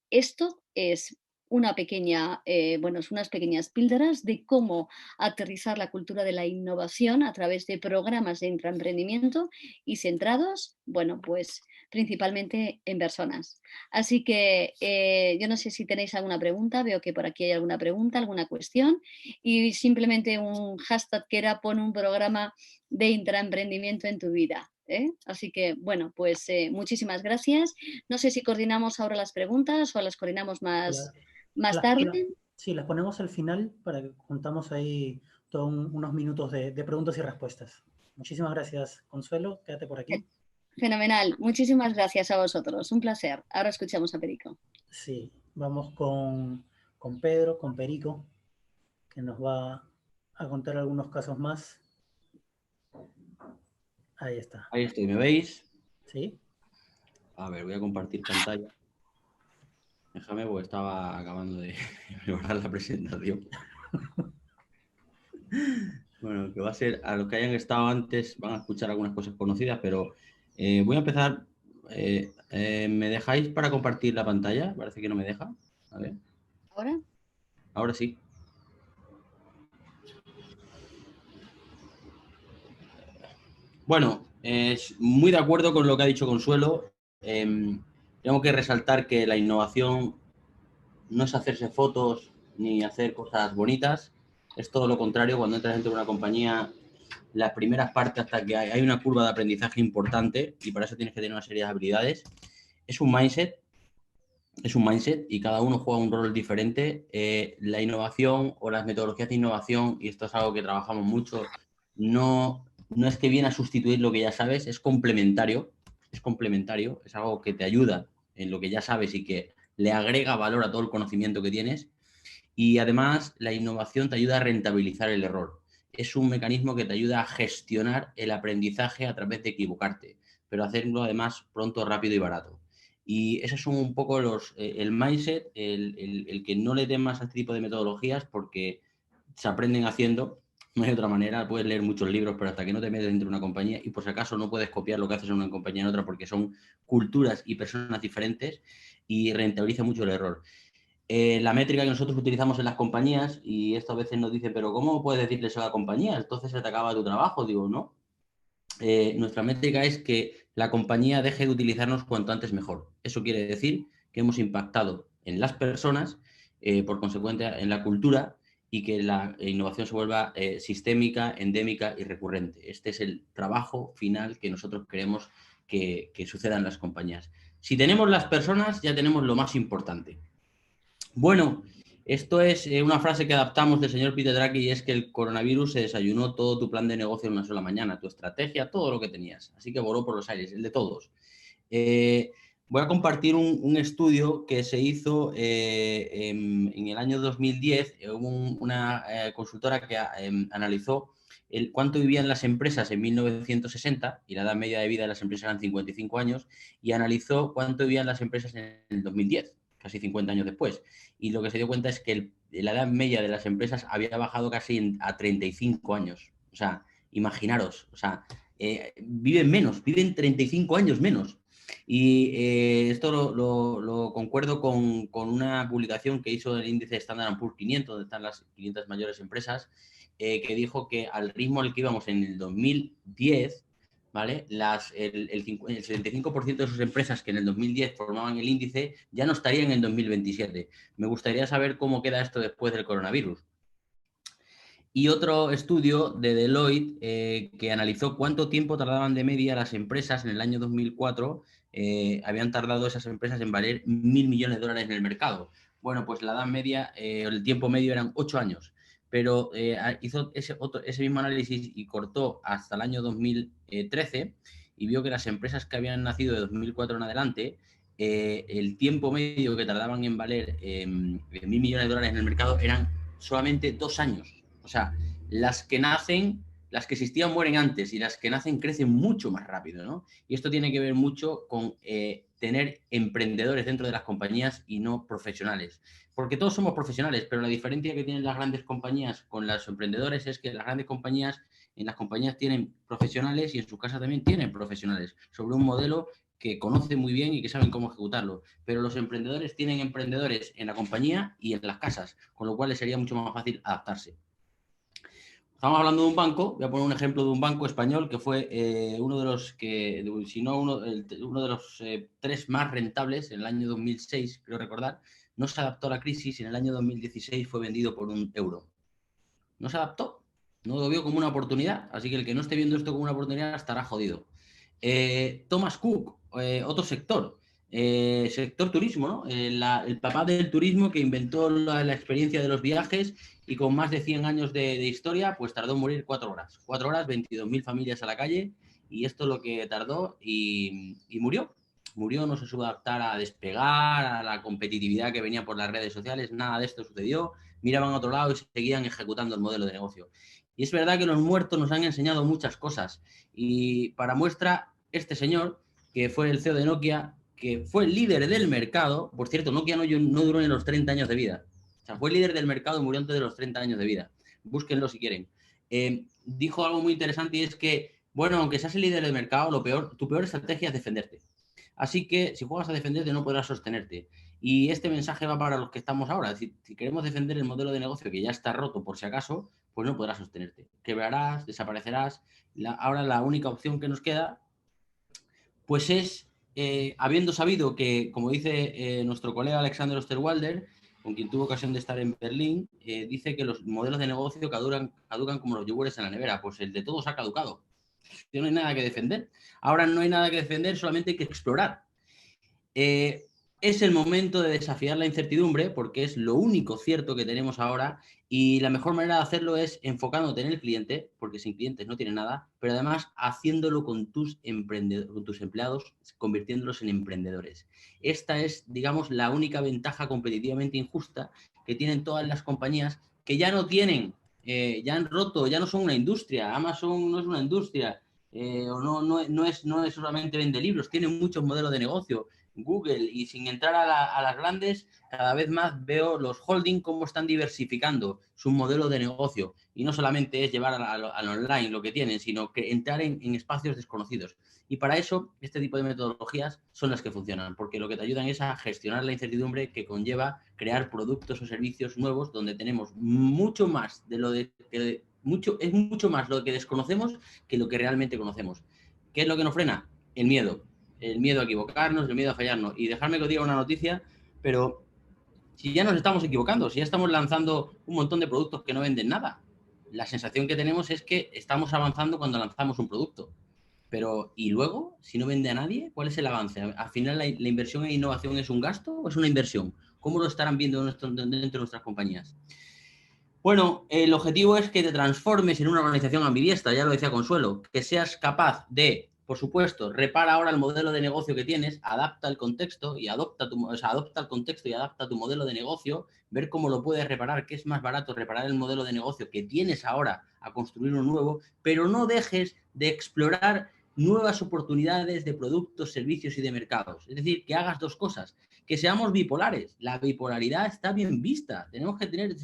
Esto es una pequeña, bueno, es unas pequeñas píldoras de cómo aterrizar la cultura de la innovación a través de programas de intraemprendimiento y centrados, bueno, pues principalmente en personas. Así que yo no sé si tenéis alguna pregunta, veo que por aquí hay alguna pregunta, alguna cuestión y simplemente un hashtag que era pon un programa de intraemprendimiento en tu vida. Así que, bueno, pues muchísimas gracias. No sé si coordinamos ahora las preguntas o las coordinamos más, La- más las, tarde. sí, las ponemos al final para que juntamos ahí todos unos minutos de preguntas y respuestas. Muchísimas gracias, Consuelo. Quédate por aquí. Fenomenal. Muchísimas gracias a vosotros. Un placer. Ahora escuchamos a Perico. Sí, vamos con Pedro, con Perico, que nos va a contar algunos casos más. Ahí está. Ahí estoy, ¿me veis? ¿Sí? A ver, voy a compartir pantalla. Déjame, porque estaba acabando de preparar la presentación. Bueno, que va a ser, a los que hayan estado antes van a escuchar algunas cosas conocidas, pero voy a empezar. ¿Me dejáis para compartir la pantalla? Parece que no me deja. A ver, ¿Ahora? ahora sí. Bueno, muy de acuerdo con lo que ha dicho Consuelo. Tengo que resaltar que la innovación no es hacerse fotos ni hacer cosas bonitas, es todo lo contrario. Cuando entras dentro de una compañía, las primeras partes hasta que hay una curva de aprendizaje importante y para eso tienes que tener una serie de habilidades. Es un mindset, y cada uno juega un rol diferente. La innovación o las metodologías de innovación, y esto es algo que trabajamos mucho, no es que viene a sustituir lo que ya sabes, es complementario, es algo que te ayuda en lo que ya sabes y que le agrega valor a todo el conocimiento que tienes. Y además, la innovación te ayuda a rentabilizar el error. Es un mecanismo que te ayuda a gestionar el aprendizaje a través de equivocarte, pero hacerlo además pronto, rápido y barato. Y esos son un poco el mindset, el que no le temas a este tipo de metodologías porque se aprenden haciendo. No hay otra manera, puedes leer muchos libros, pero hasta que no te metes dentro de una compañía y por si acaso no puedes copiar lo que haces en una compañía en otra porque son culturas y personas diferentes y rentabiliza mucho el error. La métrica que nosotros utilizamos en las compañías, y esto a veces nos dicen, pero ¿cómo puedes decirle eso a la compañía? Entonces se te acaba tu trabajo. Digo, no. Nuestra métrica es que la compañía deje de utilizarnos cuanto antes mejor. Eso quiere decir que hemos impactado en las personas, por consecuencia en la cultura, y que la innovación se vuelva sistémica, endémica y recurrente. Este es el trabajo final que nosotros queremos que suceda en las compañías. Si tenemos las personas, ya tenemos lo más importante. Bueno, esto es una frase que adaptamos del señor Peter Drucker y es que el coronavirus se desayunó todo tu plan de negocio en una sola mañana, tu estrategia, todo lo que tenías. Así que voló por los aires, el de todos. Voy a compartir un estudio que se hizo en el año 2010. Hubo una consultora que analizó cuánto vivían las empresas en 1960 y la edad media de vida de las empresas eran 55 años y analizó cuánto vivían las empresas en el 2010, que casi 50 años después. Y lo que se dio cuenta es que la edad media de las empresas había bajado casi a 35 años. O sea, imaginaros, o sea, viven menos, viven 35 años menos. Y esto lo concuerdo con una publicación que hizo el índice Standard & Poor's 500, donde están las 500 mayores empresas, que dijo que al ritmo al que íbamos en el 2010, ¿vale? El 75% de sus empresas que en el 2010 formaban el índice ya no estarían en el 2027. Me gustaría saber cómo queda esto después del coronavirus. Y otro estudio de Deloitte que analizó cuánto tiempo tardaban de media las empresas en el año 2004, habían tardado esas empresas en valer 1.000 millones de dólares en el mercado. Bueno, pues la edad media, el tiempo medio eran 8 años, pero hizo ese mismo análisis y cortó hasta el año 2013 y vio que las empresas que habían nacido de 2004 en adelante, el tiempo medio que tardaban en valer 1.000 millones de dólares en el mercado eran solamente 2 años. O sea, las que nacen, las que existían mueren antes y las que nacen crecen mucho más rápido, ¿no? Y esto tiene que ver mucho con tener emprendedores dentro de las compañías y no profesionales. Porque todos somos profesionales, pero la diferencia que tienen las grandes compañías con los emprendedores es que las grandes compañías, en las compañías tienen profesionales y en sus casas también tienen profesionales sobre un modelo que conocen muy bien y que saben cómo ejecutarlo. Pero los emprendedores tienen emprendedores en la compañía y en las casas, con lo cual les sería mucho más fácil adaptarse. Estamos hablando de un banco, voy a poner un ejemplo de un banco español que fue uno de los que, si no uno de los 3 más rentables en el año 2006, creo recordar. No se adaptó a la crisis y en el año 2016 fue vendido por €1. No se adaptó, no lo vio como una oportunidad, así que el que no esté viendo esto como una oportunidad estará jodido. Thomas Cook, otro sector. Sector turismo, ¿no? El papá del turismo que inventó la experiencia de los viajes y con más de 100 años de historia, pues tardó en morir 4 horas. 4 horas, 22.000 familias a la calle y esto es lo que tardó y murió. Murió, no se supo adaptar a despegar, a la competitividad que venía por las redes sociales, nada de esto sucedió. Miraban a otro lado y seguían ejecutando el modelo de negocio. Y es verdad que los muertos nos han enseñado muchas cosas. Y para muestra, este señor, que fue el CEO de Nokia, que fue el líder del mercado, por cierto, Nokia no duró ni los 30 años de vida. O sea, fue el líder del mercado y murió antes de los 30 años de vida. Búsquenlo si quieren. Dijo algo muy interesante y es que, bueno, aunque seas el líder del mercado, tu peor estrategia es defenderte. Así que si juegas a defenderte no podrás sostenerte. Y este mensaje va para los que estamos ahora. Es decir, si queremos defender el modelo de negocio que ya está roto por si acaso, pues no podrás sostenerte. Quebrarás, desaparecerás. Ahora la única opción que nos queda, pues es, habiendo sabido que, como dice nuestro colega Alexander Osterwalder, con quien tuvo ocasión de estar en Berlín, dice que los modelos de negocio caducan como los yogures en la nevera. Pues el de todos ha caducado. No hay nada que defender. Ahora no hay nada que defender, solamente hay que explorar. Es el momento de desafiar la incertidumbre porque es lo único cierto que tenemos ahora y la mejor manera de hacerlo es enfocándote en el cliente, porque sin clientes no tienes nada, pero además haciéndolo con tus empleados, convirtiéndolos en emprendedores. Esta es, digamos, la única ventaja competitivamente injusta que tienen todas las compañías que ya no tienen, ya han roto, ya no son una industria. Amazon no es una industria, o no es solamente vende libros, tiene muchos modelos de negocio. Google, y sin entrar a las grandes, cada vez más veo los holding cómo están diversificando su modelo de negocio y no solamente es llevar al online lo que tienen, sino que entrar en espacios desconocidos. Y para eso, este tipo de metodologías son las que funcionan, porque lo que te ayudan es a gestionar la incertidumbre que conlleva crear productos o servicios nuevos donde tenemos mucho más de lo de es mucho más lo que desconocemos que lo que realmente conocemos. ¿Qué es lo que nos frena? El miedo a equivocarnos, el miedo a fallarnos. Y dejarme que os diga una noticia, pero si ya nos estamos equivocando, si ya estamos lanzando un montón de productos que no venden nada, la sensación que tenemos es que estamos avanzando cuando lanzamos un producto. Pero, ¿y luego? Si no vende a nadie, ¿cuál es el avance? ¿Al final la inversión en innovación es un gasto o es una inversión? ¿Cómo lo estarán viendo dentro de nuestras compañías? Bueno, el objetivo es que te transformes en una organización ambidiestra, ya lo decía Consuelo, que seas capaz de, por supuesto, repara ahora el modelo de negocio que tienes, adapta el contexto y adopta el contexto y adapta tu modelo de negocio, ver cómo lo puedes reparar, qué es más barato reparar el modelo de negocio que tienes ahora a construir un nuevo, pero no dejes de explorar nuevas oportunidades de productos, servicios y de mercados. Es decir, que hagas dos cosas, que seamos bipolares. La bipolaridad está bien vista. Tenemos que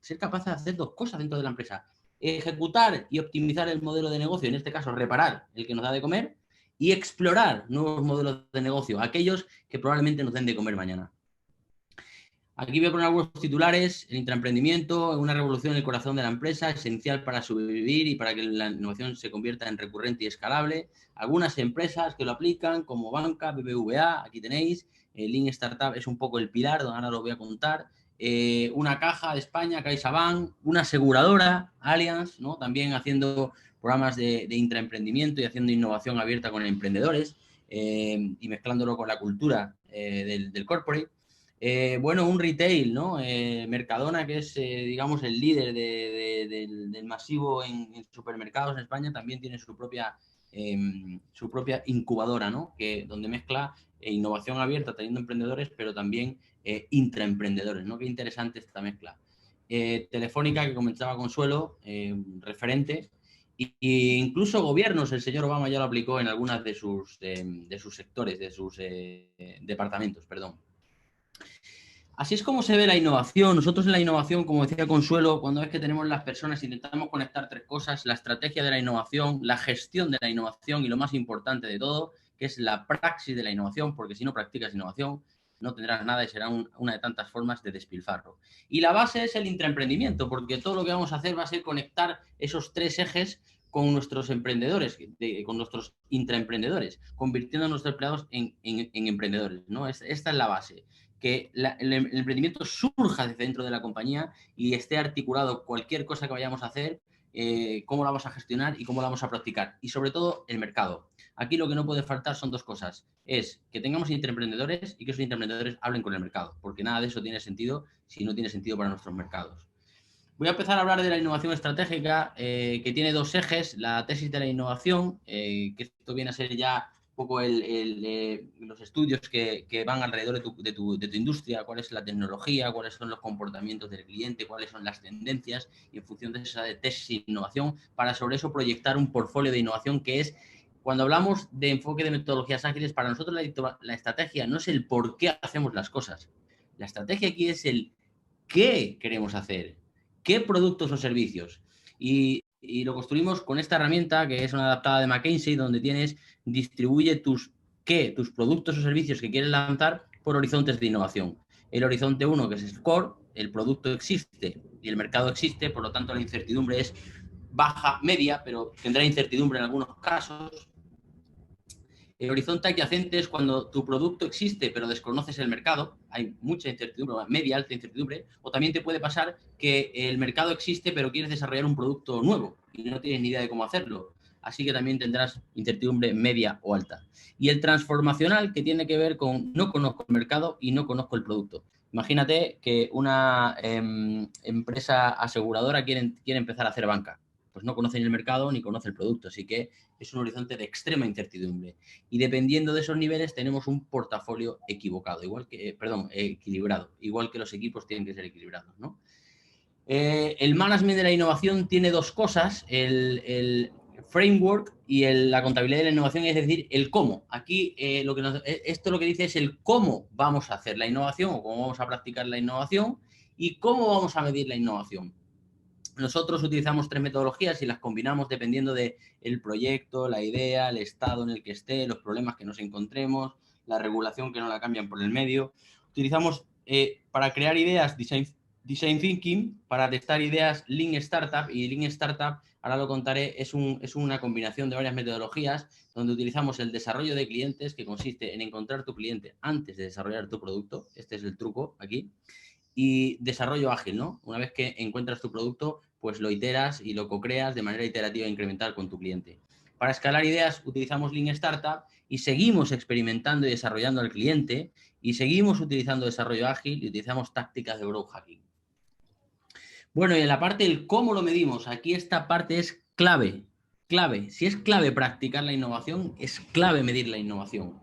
ser capaces de hacer dos cosas dentro de la empresa. Ejecutar y optimizar el modelo de negocio, en este caso reparar el que nos da de comer, y explorar nuevos modelos de negocio, aquellos que probablemente nos den de comer mañana. Aquí voy a poner algunos titulares. El intraemprendimiento, una revolución en el corazón de la empresa, esencial para sobrevivir y para que la innovación se convierta en recurrente y escalable. Algunas empresas que lo aplican, como Banca, BBVA, aquí tenéis. Lean Startup es un poco el pilar, ahora lo voy a contar. Una caja de España, CaixaBank, una aseguradora, Allianz, ¿no? También haciendo programas de intraemprendimiento y haciendo innovación abierta con emprendedores y mezclándolo con la cultura del corporate. Bueno, un retail, ¿no? Mercadona, que es, digamos, el líder del masivo en supermercados en España, también tiene su propia incubadora, ¿no? Donde mezcla innovación abierta, teniendo emprendedores, pero también intraemprendedores, ¿no? Qué interesante esta mezcla. Telefónica, que comentaba Consuelo, referente, e incluso gobiernos, el señor Obama ya lo aplicó en algunas de sus sectores, de sus departamentos, perdón. Así es como se ve la innovación. Nosotros en la innovación, como decía Consuelo, cuando es que tenemos las personas, intentamos conectar tres cosas: la estrategia de la innovación, la gestión de la innovación y lo más importante de todo, que es la praxis de la innovación, porque si no practicas innovación no tendrás nada y será una de tantas formas de despilfarro. Y la base es el intraemprendimiento, porque todo lo que vamos a hacer va a ser conectar esos tres ejes con nuestros emprendedores, con nuestros intraemprendedores, convirtiendo a nuestros empleados en emprendedores, ¿no? Esta es la base. Que el emprendimiento surja desde dentro de la compañía y esté articulado cualquier cosa que vayamos a hacer, cómo la vamos a gestionar y cómo la vamos a practicar. Y sobre todo, el mercado. Aquí lo que no puede faltar son dos cosas. Es que tengamos intraemprendedores y que esos intraemprendedores hablen con el mercado, porque nada de eso tiene sentido si no tiene sentido para nuestros mercados. Voy a empezar a hablar de la innovación estratégica, que tiene dos ejes: la tesis de la innovación, que esto viene a ser ya un poco los estudios que van alrededor de tu industria, cuál es la tecnología, cuáles son los comportamientos del cliente, cuáles son las tendencias, y en función de esa tesis de innovación, para sobre eso proyectar un portfolio de innovación, que es, cuando hablamos de enfoque de metodologías ágiles, para nosotros la estrategia no es el por qué hacemos las cosas. La estrategia aquí es el qué queremos hacer, qué productos o servicios. Y lo construimos con esta herramienta, que es una adaptada de McKinsey, donde distribuye tus productos o servicios que quieres lanzar por horizontes de innovación. El horizonte 1, que es el core, el producto existe y el mercado existe, por lo tanto la incertidumbre es baja, media, pero tendrá incertidumbre en algunos casos. El horizonte adyacente es cuando tu producto existe pero desconoces el mercado, hay mucha incertidumbre, media, alta incertidumbre, o también te puede pasar que el mercado existe pero quieres desarrollar un producto nuevo y no tienes ni idea de cómo hacerlo, así que también tendrás incertidumbre media o alta. Y el transformacional, que tiene que ver con no conozco el mercado y no conozco el producto. Imagínate que una empresa aseguradora quiere empezar a hacer banca. Pues no conoce ni el mercado ni conoce el producto, así que es un horizonte de extrema incertidumbre. Y dependiendo de esos niveles tenemos un portafolio equivocado, equilibrado, igual que los equipos tienen que ser equilibrados, ¿no? El management de la innovación tiene dos cosas: el framework y la contabilidad de la innovación, es decir, el cómo. Aquí esto lo que dice es el cómo vamos a hacer la innovación, o cómo vamos a practicar la innovación, y cómo vamos a medir la innovación. Nosotros utilizamos tres metodologías y las combinamos dependiendo del proyecto, la idea, el estado en el que esté, los problemas que nos encontremos, la regulación que no la cambian por el medio. Utilizamos para crear ideas Design Thinking, para testar ideas Lean Startup, y Lean Startup, ahora lo contaré, es una combinación de varias metodologías donde utilizamos el desarrollo de clientes, que consiste en encontrar tu cliente antes de desarrollar tu producto. Este es el truco aquí. Y desarrollo ágil, ¿no? Una vez que encuentras tu producto, pues lo iteras y lo co-creas de manera iterativa e incremental con tu cliente. Para escalar ideas utilizamos Lean Startup y seguimos experimentando y desarrollando al cliente, y seguimos utilizando desarrollo ágil y utilizamos tácticas de growth hacking. Bueno, y en la parte del cómo lo medimos, aquí esta parte es clave. Si es clave practicar la innovación, es clave medir la innovación.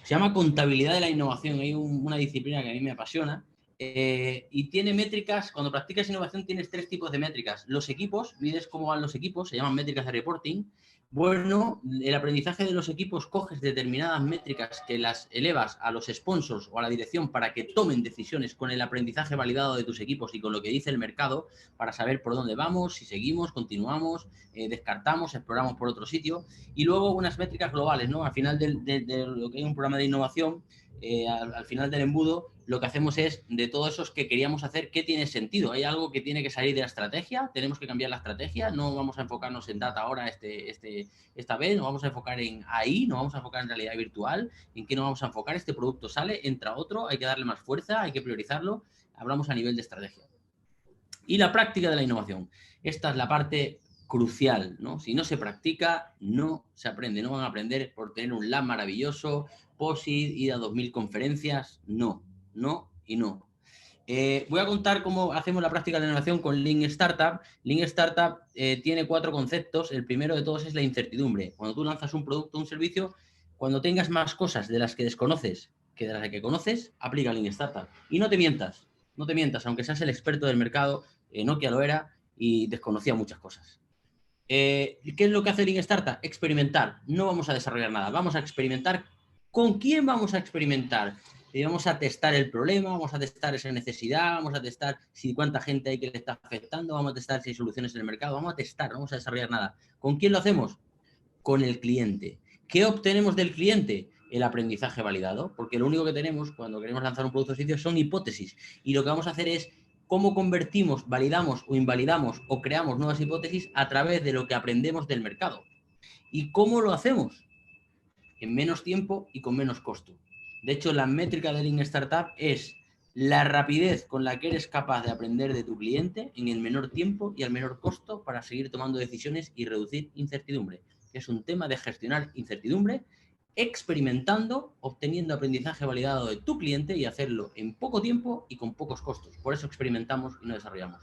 Se llama contabilidad de la innovación. Hay una disciplina que a mí me apasiona, y tiene métricas. Cuando practicas innovación tienes 3 tipos de métricas. Los equipos, mides cómo van los equipos, se llaman métricas de reporting. Bueno, el aprendizaje de los equipos, coges determinadas métricas que las elevas a los sponsors o a la dirección para que tomen decisiones con el aprendizaje validado de tus equipos y con lo que dice el mercado para saber por dónde vamos, si seguimos, continuamos, descartamos, exploramos por otro sitio. Y luego unas métricas globales, ¿no? Al final de lo que hay un programa de innovación, al final del embudo, lo que hacemos es, de todos esos que queríamos hacer, ¿qué tiene sentido? ¿Hay algo que tiene que salir de la estrategia? ¿Tenemos que cambiar la estrategia? ¿No vamos a enfocarnos en data ahora esta vez? ¿No vamos a enfocar en AI? ¿No vamos a enfocar en realidad virtual? ¿En qué nos vamos a enfocar? Este producto sale, entra otro, hay que darle más fuerza, hay que priorizarlo. Hablamos a nivel de estrategia. Y la práctica de la innovación. Esta es la parte crucial, ¿no? Si no se practica, no se aprende. No van a aprender por tener un lab maravilloso, POSIT, ir a 2000 conferencias. No, no y no. Voy a contar cómo hacemos la práctica de la innovación con Lean Startup. Lean Startup tiene 4 conceptos. El primero de todos es la incertidumbre. Cuando tú lanzas un producto o un servicio, cuando tengas más cosas de las que desconoces que de las que conoces, aplica Lean Startup. Y no te mientas, aunque seas el experto del mercado. Nokia lo era y desconocía muchas cosas. ¿Qué es lo que hace Lean Startup? Experimentar. No vamos a desarrollar nada, vamos a experimentar. ¿Con quién vamos a experimentar? Vamos a testar el problema, vamos a testar esa necesidad, vamos a testar si cuánta gente hay que le está afectando, vamos a testar si hay soluciones en el mercado, vamos a testar, no vamos a desarrollar nada. ¿Con quién lo hacemos? Con el cliente. ¿Qué obtenemos del cliente? El aprendizaje validado, porque lo único que tenemos cuando queremos lanzar un producto o servicio son hipótesis, y lo que vamos a hacer es cómo convertimos, validamos o invalidamos o creamos nuevas hipótesis a través de lo que aprendemos del mercado. ¿Y cómo lo hacemos? En menos tiempo y con menos costo. De hecho, la métrica de Lean Startup es la rapidez con la que eres capaz de aprender de tu cliente en el menor tiempo y al menor costo para seguir tomando decisiones y reducir incertidumbre. Es un tema de gestionar incertidumbre, experimentando, obteniendo aprendizaje validado de tu cliente y hacerlo en poco tiempo y con pocos costos. Por eso experimentamos y no desarrollamos.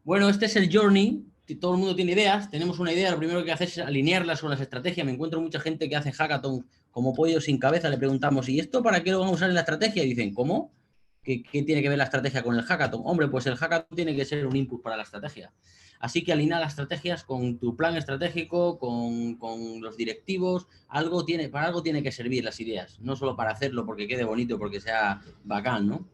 Bueno, este es el journey. Todo el mundo tiene ideas, tenemos una idea, lo primero que hace es alinearlas con las estrategias. Me encuentro mucha gente que hace hackathon como pollo sin cabeza, le preguntamos, ¿y esto para qué lo vamos a usar en la estrategia? Y dicen, ¿cómo? ¿Qué tiene que ver la estrategia con el hackathon? Hombre, pues el hackathon tiene que ser un input para la estrategia. Así que alinea las estrategias con tu plan estratégico, con los directivos. Para algo tiene que servir las ideas, no solo para hacerlo porque quede bonito, porque sea bacán, ¿no?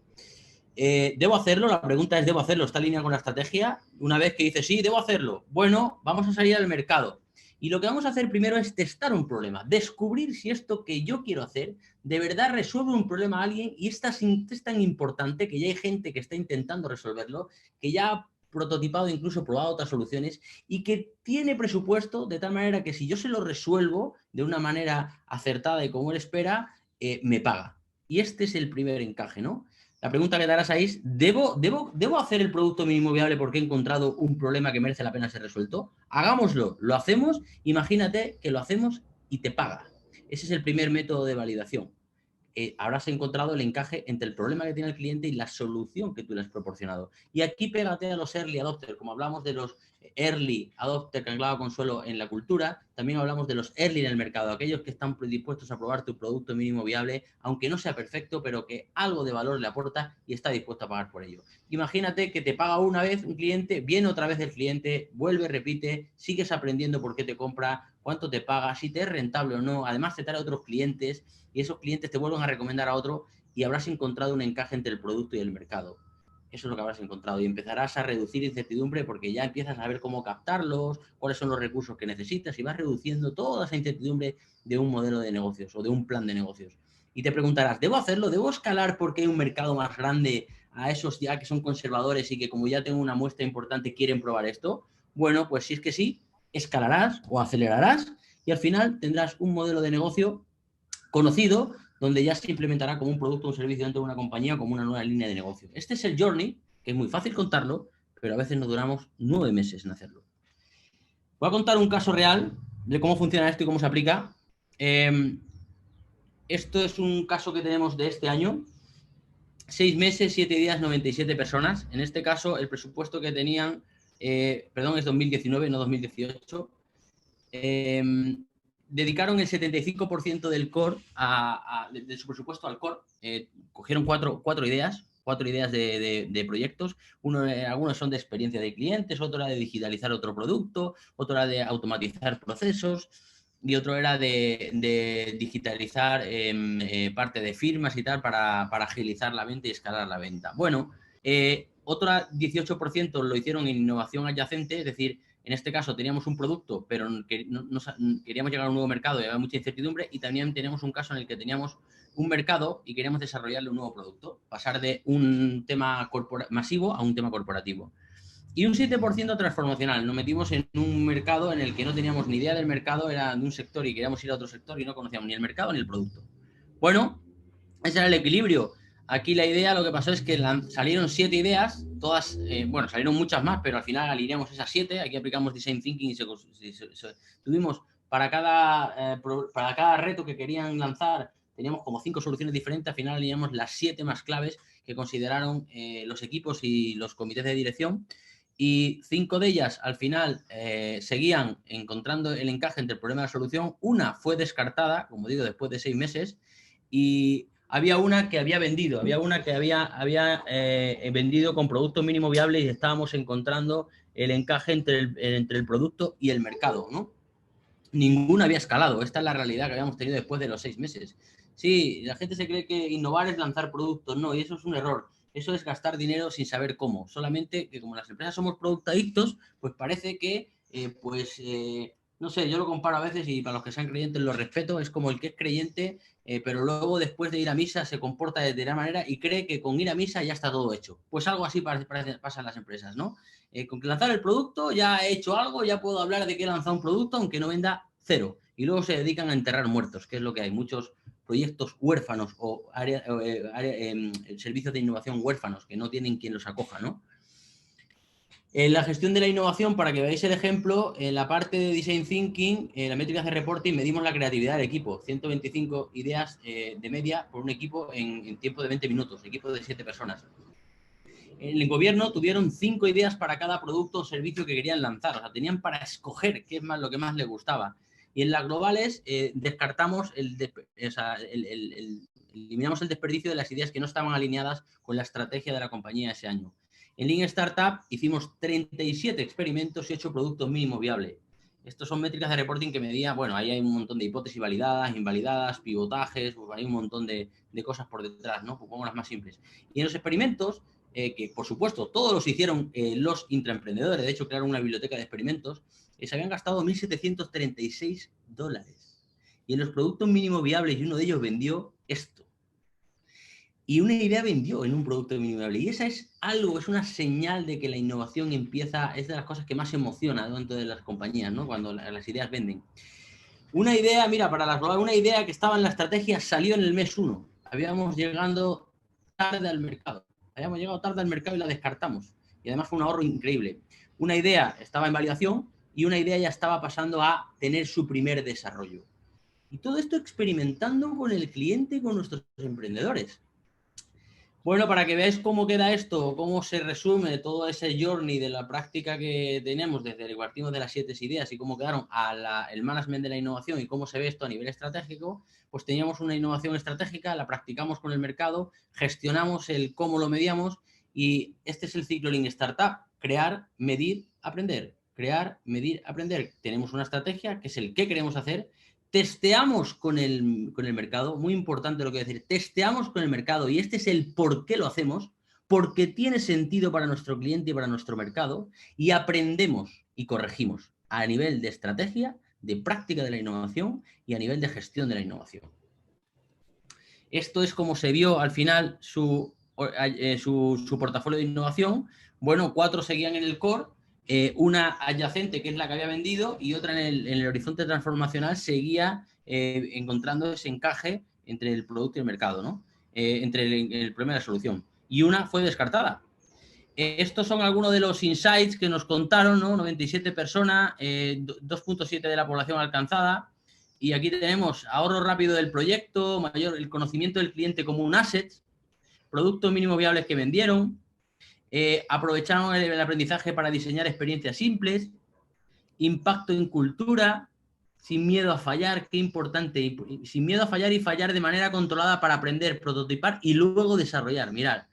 ¿Debo hacerlo? La pregunta es, ¿debo hacerlo? ¿Está en línea con la estrategia? Una vez que dices, sí, debo hacerlo. Bueno, vamos a salir al mercado. Y lo que vamos a hacer primero es testar un problema, descubrir si esto que yo quiero hacer de verdad resuelve un problema a alguien, y es tan importante que ya hay gente que está intentando resolverlo, que ya ha prototipado, incluso probado otras soluciones, y que tiene presupuesto de tal manera que si yo se lo resuelvo de una manera acertada y como él espera, me paga. Y este es el primer encaje, ¿no? La pregunta que darás ahí es, ¿debo hacer el producto mínimo viable porque he encontrado un problema que merece la pena ser resuelto? Hagámoslo, lo hacemos, imagínate que lo hacemos y te paga. Ese es el primer método de validación. Habrás encontrado el encaje entre el problema que tiene el cliente y la solución que tú le has proporcionado. Y aquí pégate a los early adopters. Como hablamos de los early adopters que hablaba Consuelo en la cultura, también hablamos de los early en el mercado, aquellos que están predispuestos a probar tu producto mínimo viable, aunque no sea perfecto, pero que algo de valor le aporta y está dispuesto a pagar por ello. Imagínate que te paga una vez un cliente, viene otra vez el cliente, vuelve, repite, sigues aprendiendo por qué te compra, cuánto te paga, si te es rentable o no, además te trae otros clientes y esos clientes te vuelven a recomendar a otro y habrás encontrado un encaje entre el producto y el mercado. Eso es lo que habrás encontrado y empezarás a reducir incertidumbre porque ya empiezas a ver cómo captarlos, cuáles son los recursos que necesitas y vas reduciendo toda esa incertidumbre de un modelo de negocios o de un plan de negocios. Y te preguntarás, ¿debo hacerlo? ¿Debo escalar porque hay un mercado más grande a esos ya que son conservadores y que como ya tengo una muestra importante quieren probar esto? Bueno, pues si es que sí, escalarás o acelerarás y al final tendrás un modelo de negocio conocido, donde ya se implementará como un producto o un servicio dentro de una compañía o como una nueva línea de negocio. Este es el journey, que es muy fácil contarlo, pero a veces nos duramos 9 meses en hacerlo. Voy a contar un caso real de cómo funciona esto y cómo se aplica. Esto es un caso que tenemos de este año. 6 meses, 7 días, 97 personas. En este caso, el presupuesto que tenían, es 2019, no 2018. dedicaron el 75% del core, de su presupuesto al core. Cogieron cuatro ideas de proyectos. Algunos son de experiencia de clientes, otro era de digitalizar otro producto, otro era de automatizar procesos y otro era de digitalizar parte de firmas y tal para agilizar la venta y escalar la venta. Bueno, otro 18% lo hicieron en innovación adyacente, es decir, en este caso teníamos un producto, pero queríamos llegar a un nuevo mercado y había mucha incertidumbre, y también teníamos un caso en el que teníamos un mercado y queríamos desarrollarle un nuevo producto, pasar de un tema masivo a un tema corporativo. Y un 7% transformacional. Nos metimos en un mercado en el que no teníamos ni idea del mercado, era de un sector y queríamos ir a otro sector y no conocíamos ni el mercado ni el producto. Bueno, ese era el equilibrio. Aquí la idea, lo que pasó es que salieron 7 ideas, todas, bueno, salieron muchas más, pero al final alineamos esas 7. Aquí aplicamos Design Thinking y tuvimos para cada reto que querían lanzar, teníamos como 5 soluciones diferentes. Al final alineamos las 7 más claves que consideraron los equipos y los comités de dirección. Y 5 de ellas al final seguían encontrando el encaje entre el problema y la solución. Una fue descartada, como digo, después de 6 meses, y había una que había vendido, había vendido con producto mínimo viable y estábamos encontrando el encaje entre el producto y el mercado, ¿no? Ninguna había escalado. Esta es la realidad que habíamos tenido después de los 6 meses. Sí, la gente se cree que innovar es lanzar productos. No, y eso es un error. Eso es gastar dinero sin saber cómo. Solamente que como las empresas somos productadictos, pues parece que, no sé, yo lo comparo a veces y para los que sean creyentes lo respeto, es como el que es creyente, pero luego después de ir a misa se comporta de determinada manera y cree que con ir a misa ya está todo hecho. Pues algo así pasa en las empresas, ¿no? Con que lanzar el producto ya he hecho algo, ya puedo hablar de que he lanzado un producto aunque no venda 0. Y luego se dedican a enterrar muertos, que es lo que hay. Muchos proyectos huérfanos o servicios de innovación huérfanos que no tienen quien los acoja, ¿no? En la gestión de la innovación, para que veáis el ejemplo, en la parte de Design Thinking, en las métricas de reporting, medimos la creatividad del equipo. 125 ideas de media por un equipo en tiempo de 20 minutos, equipo de 7 personas. En el gobierno tuvieron 5 ideas para cada producto o servicio que querían lanzar. O sea, tenían para escoger qué es lo que más les gustaba. Y en las globales descartamos eliminamos el desperdicio de las ideas que no estaban alineadas con la estrategia de la compañía ese año. En Lean Startup hicimos 37 experimentos y 8 productos mínimo viable. Estos son métricas de reporting que medía, bueno, ahí hay un montón de hipótesis validadas, invalidadas, pivotajes, pues hay un montón de cosas por detrás, ¿no? Pues pongo las más simples. Y en los experimentos, que por supuesto todos los hicieron los intraemprendedores, de hecho crearon una biblioteca de experimentos, se habían gastado $1.736. Y en los productos mínimo viables, y uno de ellos vendió esto. Y una idea vendió en un producto mínimo viable. Y esa es algo, es una señal de que la innovación empieza, es de las cosas que más emociona dentro de las compañías, ¿no? Cuando las ideas venden. Una idea, mira, para las globales, una idea que estaba en la estrategia salió en el mes 1. Habíamos llegado tarde al mercado. Habíamos llegado tarde al mercado y la descartamos. Y además fue un ahorro increíble. Una idea estaba en validación y una idea ya estaba pasando a tener su primer desarrollo. Y todo esto experimentando con el cliente y con nuestros emprendedores. Bueno, para que veáis cómo queda esto, cómo se resume todo ese journey de la práctica que tenemos desde el partimos de las 7 ideas y cómo quedaron el management de la innovación y cómo se ve esto a nivel estratégico, pues teníamos una innovación estratégica, la practicamos con el mercado, gestionamos el cómo lo medíamos y este es el ciclo Lean Startup, crear, medir, aprender, crear, medir, aprender. Tenemos una estrategia que es el qué queremos hacer. Testeamos con el mercado, muy importante lo que decir, testeamos con el mercado y este es el por qué lo hacemos, porque tiene sentido para nuestro cliente y para nuestro mercado y aprendemos y corregimos a nivel de estrategia, de práctica de la innovación y a nivel de gestión de la innovación. Esto es como se vio al final su portafolio de innovación. Bueno, 4 seguían en el core. Una adyacente, que es la que había vendido, y otra en el horizonte transformacional seguía encontrando ese encaje entre el producto y el mercado, ¿no? Entre el problema y la solución. Y una fue descartada. Estos son algunos de los insights que nos contaron, ¿no? 97 personas, 2.7 de la población alcanzada. Y aquí tenemos ahorro rápido del proyecto, el conocimiento del cliente como un asset, productos mínimos viables que vendieron, aprovecharon el aprendizaje para diseñar experiencias simples, impacto en cultura, sin miedo a fallar, qué importante, y sin miedo a fallar y fallar de manera controlada para aprender, prototipar y luego desarrollar. Mirad,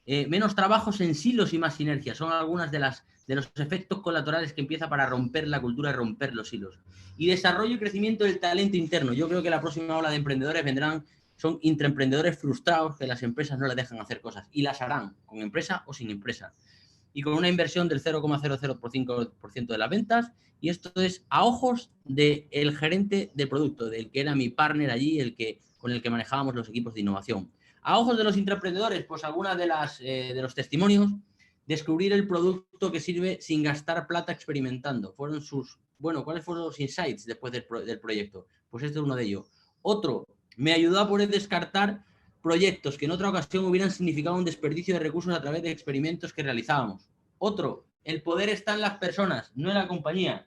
menos trabajos en silos y más sinergia, son algunas de los efectos colaterales que empieza para romper la cultura y romper los hilos. Y desarrollo y crecimiento del talento interno. Yo creo que la próxima ola de emprendedores son intraemprendedores frustrados que las empresas no les dejan hacer cosas y las harán, con empresa o sin empresa. Y con una inversión del 0,00% de las ventas, y esto es a ojos del gerente de producto, del que era mi partner allí, con el que manejábamos los equipos de innovación. A ojos de los intraemprendedores, pues algunas de los testimonios, descubrir el producto que sirve sin gastar plata experimentando. ¿Cuáles fueron los insights después del proyecto? Pues este es uno de ellos. Otro, me ayudó a poder descartar proyectos que en otra ocasión hubieran significado un desperdicio de recursos a través de experimentos que realizábamos. Otro, el poder está en las personas, no en la compañía.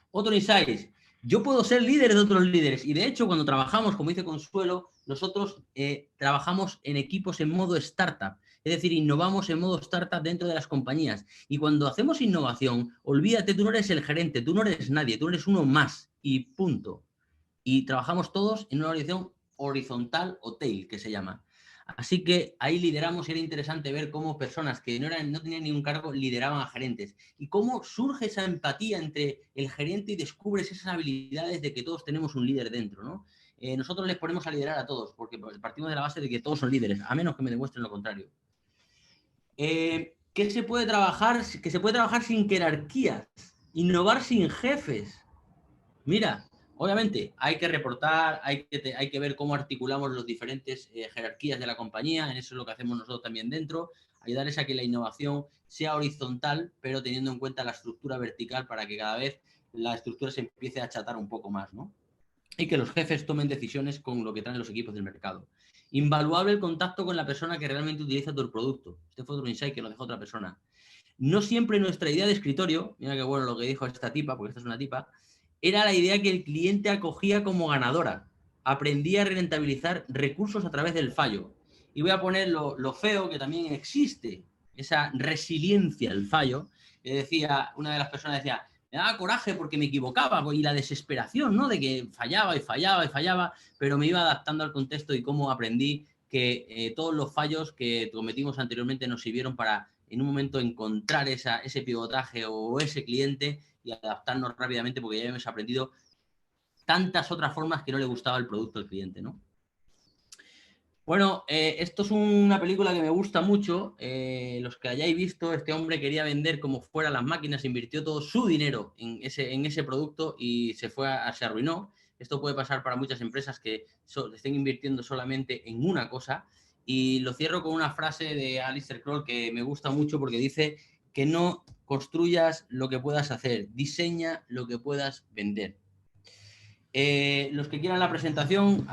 Otro insight, yo puedo ser líder de otros líderes y de hecho cuando trabajamos, como dice Consuelo, nosotros trabajamos en equipos en modo startup, es decir, innovamos en modo startup dentro de las compañías y cuando hacemos innovación, olvídate, tú no eres el gerente, tú no eres nadie, tú eres uno más y punto. Y trabajamos todos en una organización horizontal o tail, que se llama. Así que ahí lideramos y era interesante ver cómo personas que no tenían ningún cargo lideraban a gerentes y cómo surge esa empatía entre el gerente y descubres esas habilidades de que todos tenemos un líder dentro, ¿no? Nosotros les ponemos a liderar a todos porque partimos de la base de que todos son líderes, a menos que me demuestren lo contrario. Que se puede trabajar sin jerarquías, innovar sin jefes. Mira, obviamente hay que reportar, hay que ver cómo articulamos las diferentes jerarquías de la compañía, en eso es lo que hacemos nosotros también dentro, ayudarles a que la innovación sea horizontal, pero teniendo en cuenta la estructura vertical para que cada vez la estructura se empiece a achatar un poco más, ¿no? Y que los jefes tomen decisiones con lo que traen los equipos del mercado. Invaluable el contacto con la persona que realmente utiliza tu producto. Este fue otro insight que lo dejó otra persona. No siempre nuestra idea de escritorio, mira qué bueno lo que dijo esta tipa, porque esta es una tipa, era la idea que el cliente acogía como ganadora. Aprendía a rentabilizar recursos a través del fallo. Y voy a poner lo feo que también existe, esa resiliencia al fallo. Una de las personas decía, me daba coraje porque me equivocaba y la desesperación, ¿no? De que fallaba y fallaba y fallaba, pero me iba adaptando al contexto y cómo aprendí que todos los fallos que cometimos anteriormente nos sirvieron para en un momento encontrar ese pivotaje o ese cliente y adaptarnos rápidamente porque ya hemos aprendido tantas otras formas que no le gustaba el producto al cliente, ¿no? Bueno, esto es una película que me gusta mucho. Los que hayáis visto, este hombre quería vender como fuera las máquinas, invirtió todo su dinero en ese producto y se arruinó. Esto puede pasar para muchas empresas que estén invirtiendo solamente en una cosa. Y lo cierro con una frase de Alistair Croll que me gusta mucho porque dice que no construyas lo que puedas hacer, diseña lo que puedas vender. Los que quieran la presentación,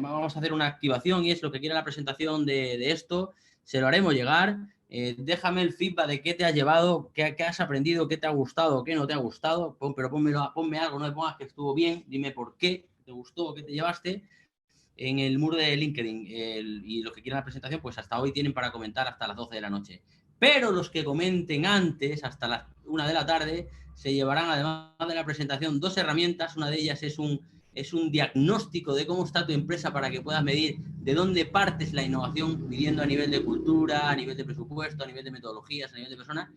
vamos a hacer una activación y es lo que quieran la presentación de esto, se lo haremos llegar. Déjame el feedback de qué te has llevado, qué has aprendido, qué te ha gustado, qué no te ha gustado, pero ponme algo, no me pongas que estuvo bien, dime por qué te gustó, qué te llevaste en el muro de LinkedIn. Y los que quieran la presentación, pues hasta hoy tienen para comentar hasta las 12 de la noche. Pero los que comenten antes, hasta las 1 de la tarde, se llevarán, además de la presentación, 2 herramientas. Una de ellas es un diagnóstico de cómo está tu empresa para que puedas medir de dónde partes la innovación, midiendo a nivel de cultura, a nivel de presupuesto, a nivel de metodologías, a nivel de personas.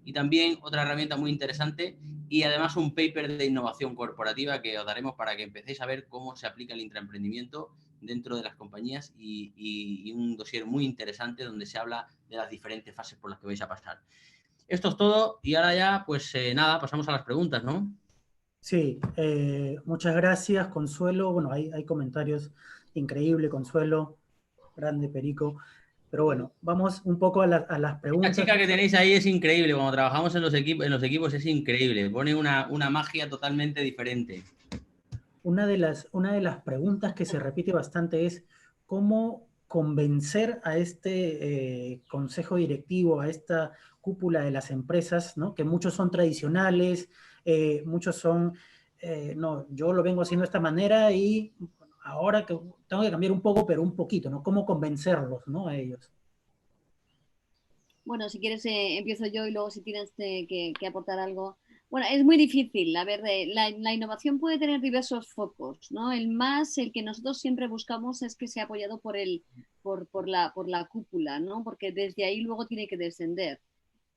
Y también otra herramienta muy interesante y además un paper de innovación corporativa que os daremos para que empecéis a ver cómo se aplica el intraemprendimiento dentro de las compañías y un dossier muy interesante donde se habla de las diferentes fases por las que vais a pasar. Esto es todo y ahora ya, pues nada, pasamos a las preguntas, ¿no? Sí, muchas gracias, Consuelo. Bueno, hay comentarios increíbles, Consuelo, grande Perico. Pero bueno, vamos un poco a las preguntas. La chica que tenéis ahí es increíble. Cuando trabajamos en los equipos es increíble. Pone una magia totalmente diferente. Una de las preguntas que se repite bastante es cómo convencer a este consejo directivo, a esta cúpula de las empresas, ¿no? Que muchos son tradicionales, muchos son, no, yo lo vengo haciendo de esta manera y ahora que tengo que cambiar un poco, pero un poquito, ¿no? ¿Cómo convencerlos, ¿no? A ellos. Bueno, si quieres empiezo yo y luego si tienes que aportar algo. Bueno, es muy difícil. A ver, la innovación puede tener diversos focos, ¿no? El que nosotros siempre buscamos es que sea apoyado por la cúpula, ¿no? Porque desde ahí luego tiene que descender.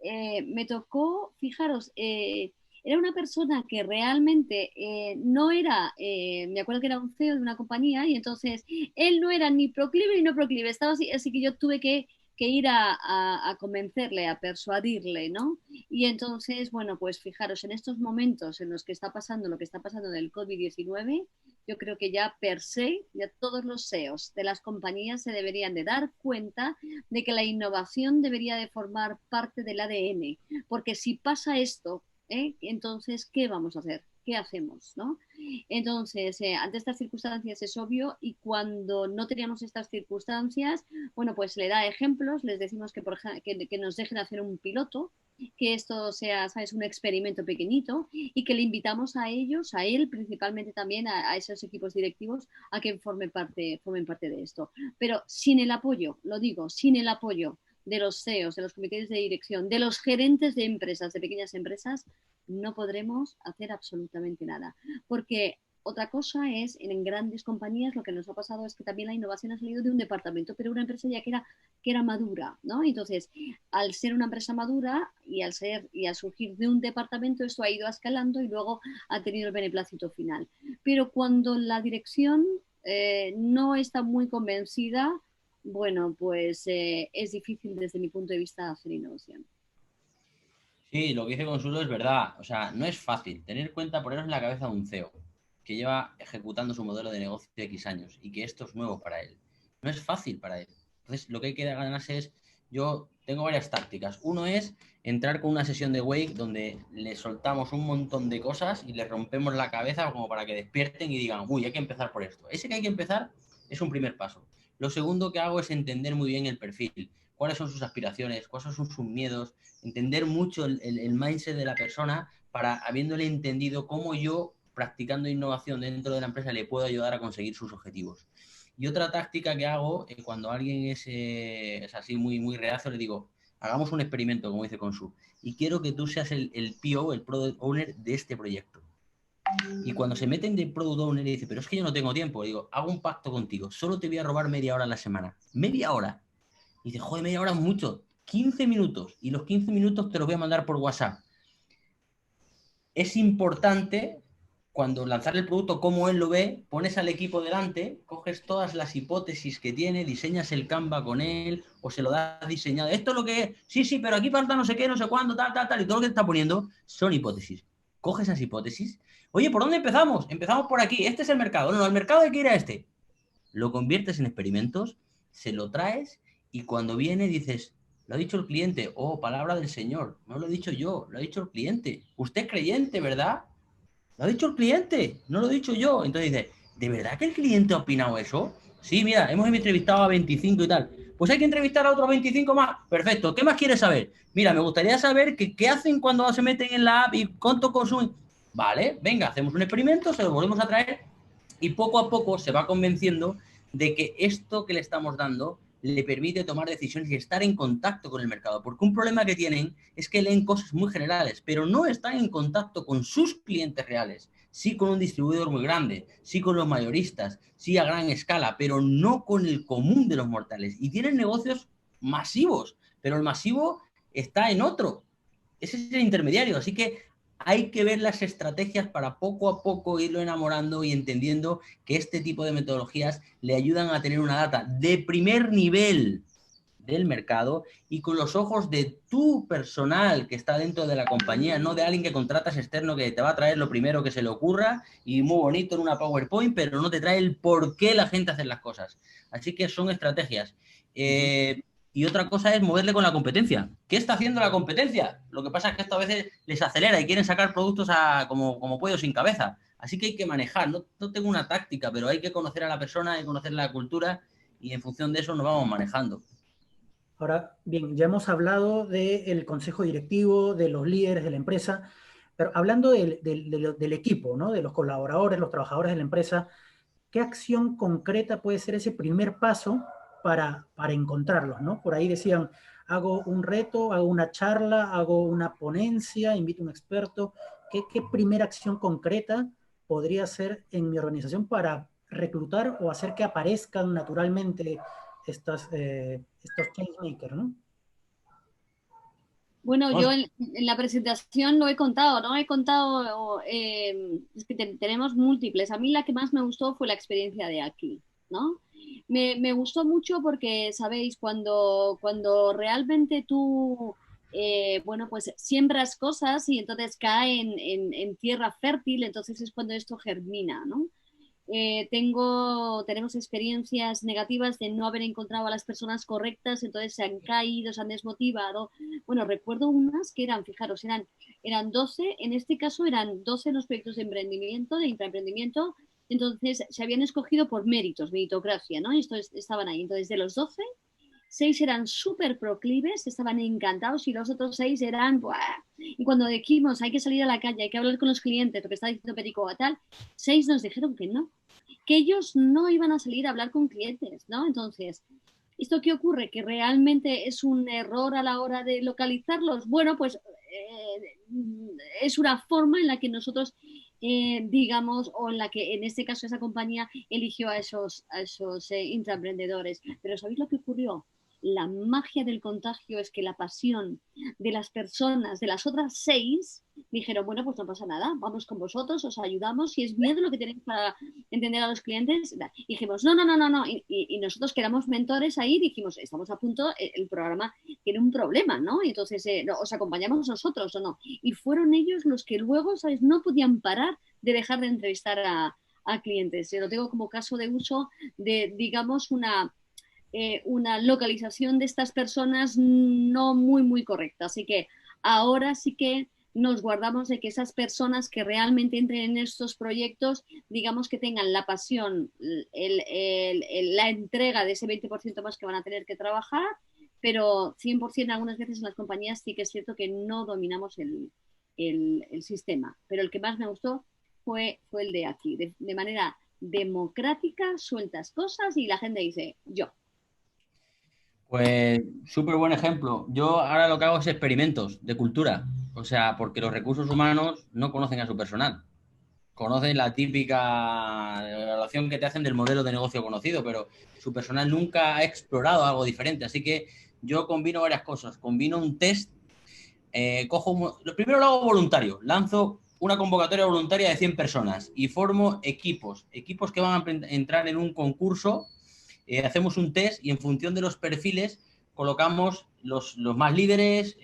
Me tocó, fijaros, era una persona que realmente no era, me acuerdo que era un CEO de una compañía y entonces él no era ni proclive ni no proclive, estaba así que yo tuve que ir a convencerle, a persuadirle, ¿no? Y entonces, bueno, pues fijaros, en estos momentos en los que está pasando lo que está pasando del COVID-19, yo creo que ya per se, ya todos los CEOs de las compañías se deberían de dar cuenta de que la innovación debería de formar parte del ADN, porque si pasa esto, entonces, ¿qué vamos a hacer? ¿Qué hacemos? ¿No? Entonces, ante estas circunstancias es obvio y cuando no teníamos estas circunstancias, bueno, pues le da ejemplos, les decimos que, que nos dejen hacer un piloto, que esto sea, ¿sabes?, un experimento pequeñito y que le invitamos a ellos, a él principalmente también, a esos equipos directivos, a que formen parte de esto. Pero sin el apoyo, lo digo, sin el apoyo de los CEOs, de los comités de dirección, de los gerentes de empresas, de pequeñas empresas, no podremos hacer absolutamente nada. Porque otra cosa es, en grandes compañías lo que nos ha pasado es que también la innovación ha salido de un departamento, pero una empresa ya que era madura, ¿no? Entonces, al ser una empresa madura y al surgir de un departamento, esto ha ido escalando y luego ha tenido el beneplácito final. Pero cuando la dirección no está muy convencida, bueno, pues es difícil desde mi punto de vista hacer innovación. Sí, lo que dice Consuelo es verdad. O sea, no es fácil tener cuenta, ponernos en la cabeza de un CEO que lleva ejecutando su modelo de negocio de X años y que esto es nuevo para él. No es fácil para él. Entonces, lo que hay que ganarse es, yo tengo varias tácticas. Uno es entrar con una sesión de Wake donde le soltamos un montón de cosas y le rompemos la cabeza como para que despierten y digan, uy, hay que empezar por esto. Ese que hay que empezar es un primer paso. Lo segundo que hago es entender muy bien el perfil, cuáles son sus aspiraciones, cuáles son sus miedos, entender mucho el mindset de la persona para, habiéndole entendido cómo yo, practicando innovación dentro de la empresa, le puedo ayudar a conseguir sus objetivos. Y otra táctica que hago, cuando alguien es así muy, muy reacio, le digo, hagamos un experimento, como dice Consu, y quiero que tú seas el PO, el Product Owner de este proyecto. Y cuando se meten de Product Owner y dice, pero es que yo no tengo tiempo, le digo, hago un pacto contigo, solo te voy a robar media hora a la semana. ¡Media hora! Y dice, joder, media hora es mucho. 15 minutos. Y los 15 minutos te los voy a mandar por WhatsApp. Es importante, cuando lanzar el producto, como él lo ve, pones al equipo delante, coges todas las hipótesis que tiene, diseñas el Canva con él, o se lo das diseñado. Esto es lo que es. Sí, pero aquí falta no sé qué, no sé cuándo, tal, y todo lo que te está poniendo son hipótesis. Coge esas hipótesis. Oye, ¿por dónde empezamos? Empezamos por aquí. Este es el mercado. No, el mercado hay que ir a este. Lo conviertes en experimentos, se lo traes y cuando viene dices, lo ha dicho el cliente, oh, palabra del Señor, no lo he dicho yo, lo ha dicho el cliente. Usted es creyente, ¿verdad? Lo ha dicho el cliente, no lo he dicho yo. Entonces dice, ¿de verdad que el cliente ha opinado eso? Sí, mira, hemos entrevistado a 25 y tal. Pues hay que entrevistar a otros 25 más. Perfecto. ¿Qué más quieres saber? Mira, me gustaría saber qué hacen cuando se meten en la app y cuánto consumen. Vale, venga, hacemos un experimento, se lo volvemos a traer y poco a poco se va convenciendo de que esto que le estamos dando le permite tomar decisiones y estar en contacto con el mercado. Porque un problema que tienen es que leen cosas muy generales, pero no están en contacto con sus clientes reales. Sí con un distribuidor muy grande, sí con los mayoristas, sí a gran escala, pero no con el común de los mortales. Y tienen negocios masivos, pero el masivo está en otro. Ese es el intermediario. Así que hay que ver las estrategias para poco a poco irlo enamorando y entendiendo que este tipo de metodologías le ayudan a tener una data de primer nivel del mercado y con los ojos de tu personal que está dentro de la compañía, no de alguien que contratas externo que te va a traer lo primero que se le ocurra y muy bonito en una PowerPoint, pero no te trae el por qué la gente hace las cosas. Así que son estrategias. Y otra cosa es moverle con la competencia. ¿Qué está haciendo la competencia? Lo que pasa es que esto a veces les acelera y quieren sacar productos como pollo sin cabeza. Así que hay que manejar. No tengo una táctica, pero hay que conocer a la persona, hay que conocer la cultura y en función de eso nos vamos manejando. Ahora, bien, ya hemos hablado del consejo directivo, de los líderes de la empresa, pero hablando del equipo, ¿no? De los colaboradores, los trabajadores de la empresa, ¿qué acción concreta puede ser ese primer paso para encontrarlos, ¿no? Por ahí decían, hago un reto, hago una charla, hago una ponencia, invito a un experto. ¿Qué primera acción concreta podría hacer en mi organización para reclutar o hacer que aparezcan naturalmente estos changemakers, ¿no? Bueno, Vamos. yo en la presentación lo he contado, ¿no? He contado, es que tenemos múltiples. A mí la que más me gustó fue la experiencia de aquí, ¿no? Me gustó mucho porque, sabéis, cuando realmente tú, bueno, pues siembras cosas y entonces caen en tierra fértil, entonces es cuando esto germina, ¿no? Tenemos experiencias negativas de no haber encontrado a las personas correctas, entonces se han caído, se han desmotivado. Bueno, recuerdo unas que eran, fijaros, eran 12, en este caso eran 12 los proyectos de emprendimiento, de intraemprendimiento, entonces se habían escogido por méritos, meritocracia, ¿no? Y estos estaban ahí. Entonces, de los 12, 6 eran súper proclives, estaban encantados y los otros 6 eran, ¡buah! Y cuando dijimos hay que salir a la calle, hay que hablar con los clientes, lo que está diciendo Perico a tal, 6 nos dijeron que ellos no iban a salir a hablar con clientes, ¿no? Entonces, ¿esto qué ocurre? ¿Que realmente es un error a la hora de localizarlos? Bueno, pues es una forma en la que nosotros, digamos, o en la que en este caso esa compañía eligió a esos intraemprendedores. Pero ¿sabéis lo que ocurrió? La magia del contagio es que la pasión de las personas, de las otras 6, dijeron, bueno, pues no pasa nada, vamos con vosotros, os ayudamos, si es miedo lo que tenéis para entender a los clientes. Y dijimos, no, no, no, no, no. Y nosotros que éramos mentores ahí dijimos, estamos a punto, el programa tiene un problema, ¿no? Y entonces, no, ¿os acompañamos nosotros o no? Y fueron ellos los que luego, ¿sabes? No podían parar de dejar de entrevistar a clientes. Yo lo tengo como caso de uso de, digamos, una localización de estas personas no muy, muy correcta. Así que ahora sí que nos guardamos de que esas personas que realmente entren en estos proyectos, digamos que tengan la pasión, la entrega de ese 20% más que van a tener que trabajar, pero 100% algunas veces en las compañías sí que es cierto que no dominamos el sistema. Pero el que más me gustó fue el de aquí, de manera democrática, sueltas cosas y la gente dice, yo. Pues súper buen ejemplo. Yo ahora lo que hago es experimentos de cultura. O sea, porque los recursos humanos no conocen a su personal. Conocen la típica evaluación que te hacen del modelo de negocio conocido, pero su personal nunca ha explorado algo diferente. Así que yo combino varias cosas. Combino un test, lo primero lo hago voluntario. Lanzo una convocatoria voluntaria de 100 personas y formo equipos que van a entrar en un concurso. Hacemos un test y en función de los perfiles colocamos los más líderes,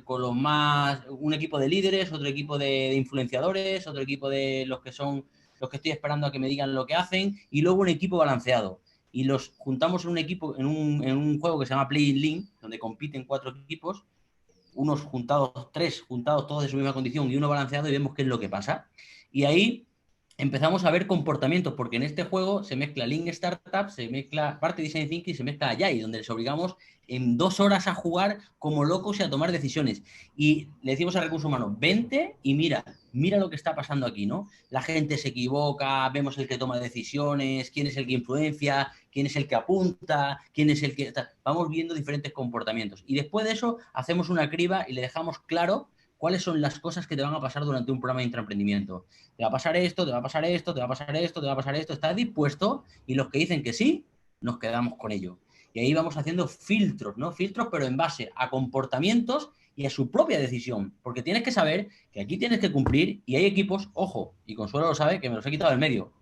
con un equipo de líderes, otro equipo de influenciadores, otro equipo de los que son los que estoy esperando a que me digan lo que hacen, y luego un equipo balanceado. Y los juntamos en un equipo, en un juego que se llama Play Link, donde compiten 4 equipos, unos juntados, 3 juntados todos de su misma condición y uno balanceado, y vemos qué es lo que pasa. Y ahí empezamos a ver comportamientos, porque en este juego se mezcla Lean Startup, se mezcla parte de Design Thinking y se mezcla Agile, donde les obligamos en 2 horas a jugar como locos y a tomar decisiones. Y le decimos a recursos humanos, vente y mira lo que está pasando aquí, ¿no? La gente se equivoca, vemos el que toma decisiones, quién es el que influencia, quién es el que apunta, quién es el que... Vamos viendo diferentes comportamientos. Y después de eso hacemos una criba y le dejamos claro cuáles son las cosas que te van a pasar durante un programa de intraemprendimiento. Te va a pasar esto, te va a pasar esto, te va a pasar esto, te va a pasar esto. ¿Estás dispuesto? Y los que dicen que sí, nos quedamos con ello. Y ahí vamos haciendo filtros, ¿no? Filtros, pero en base a comportamientos y a su propia decisión. Porque tienes que saber que aquí tienes que cumplir, y hay equipos, ojo, y Consuelo lo sabe, que me los he quitado del medio.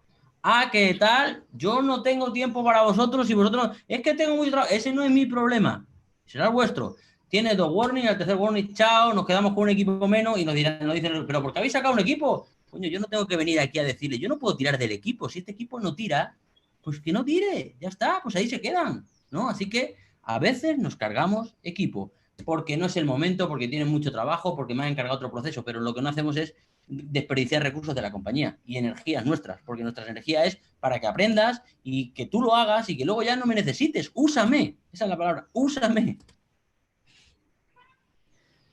Ah, ¿qué tal? Yo no tengo tiempo para vosotros y vosotros... Es que tengo mucho trabajo. Ese no es mi problema. Será el vuestro. Tiene 2 warnings, al tercer warning, chao, nos quedamos con un equipo menos y nos dicen, ¿pero por qué habéis sacado un equipo? Coño, yo no tengo que venir aquí a decirle, yo no puedo tirar del equipo. Si este equipo no tira, pues que no tire, ya está, pues ahí se quedan, ¿no? Así que a veces nos cargamos equipo, porque no es el momento, porque tienen mucho trabajo, porque me han encargado otro proceso, pero lo que no hacemos es desperdiciar recursos de la compañía y energías nuestras, porque nuestra energía es para que aprendas y que tú lo hagas y que luego ya no me necesites. Úsame, esa es la palabra, úsame.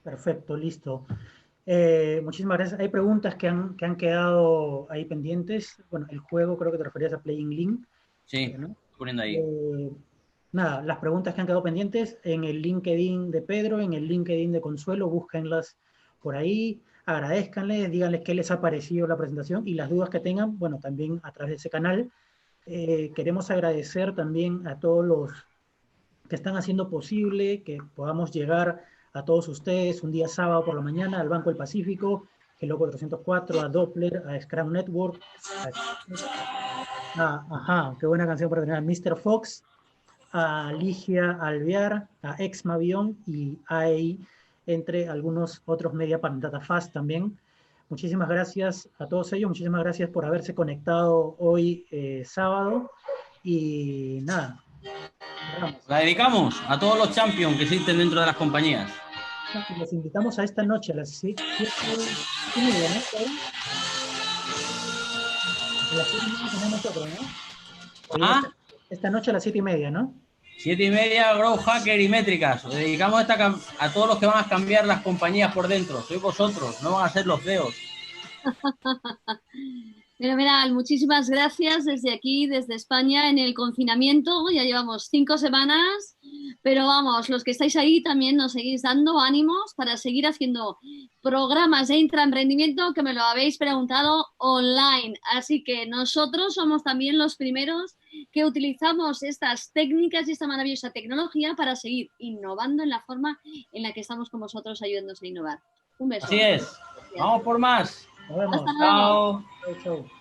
Perfecto, listo. Muchísimas gracias. Hay preguntas que han quedado ahí pendientes. Bueno, el juego, creo que te referías a Playing Link, Sí, ¿no? poniendo ahí. Nada, las preguntas que han quedado pendientes en el LinkedIn de Pedro, en el LinkedIn de Consuelo, búsquenlas por ahí. agradézcanle, díganles qué les ha parecido la presentación y las dudas que tengan, bueno, también a través de ese canal. Queremos agradecer también a todos los que están haciendo posible que podamos llegar a todos ustedes un día sábado por la mañana al Banco del Pacífico, Hello 404, a Doppler, a Scrum Network, ajá, qué buena canción para tener, a Mr. Fox, a Ligia Alvear, a Exmavion y AEI, entre algunos otros media para DataFast también. Muchísimas gracias a todos ellos, muchísimas gracias por haberse conectado hoy sábado y nada. La dedicamos a todos los champions que existen dentro de las compañías. Los invitamos a esta noche a las 7:30, ¿no? A las 7:30 tenemos nosotros, ¿no? Esta noche a las 7:30, ¿no? 7:30, Growth Hacker y Métricas. Os dedicamos a todos los que van a cambiar las compañías por dentro. Sois vosotros, no van a ser los CEOs. Fenomenal, muchísimas gracias desde aquí, desde España, en el confinamiento. Ya llevamos 5 semanas, pero vamos, los que estáis ahí también nos seguís dando ánimos para seguir haciendo programas de intraemprendimiento que me lo habéis preguntado online. Así que nosotros somos también los primeros que utilizamos estas técnicas y esta maravillosa tecnología para seguir innovando en la forma en la que estamos con vosotros ayudándonos a innovar. Un beso. Así es. Vamos por más. Nos vemos. Chao. Chao.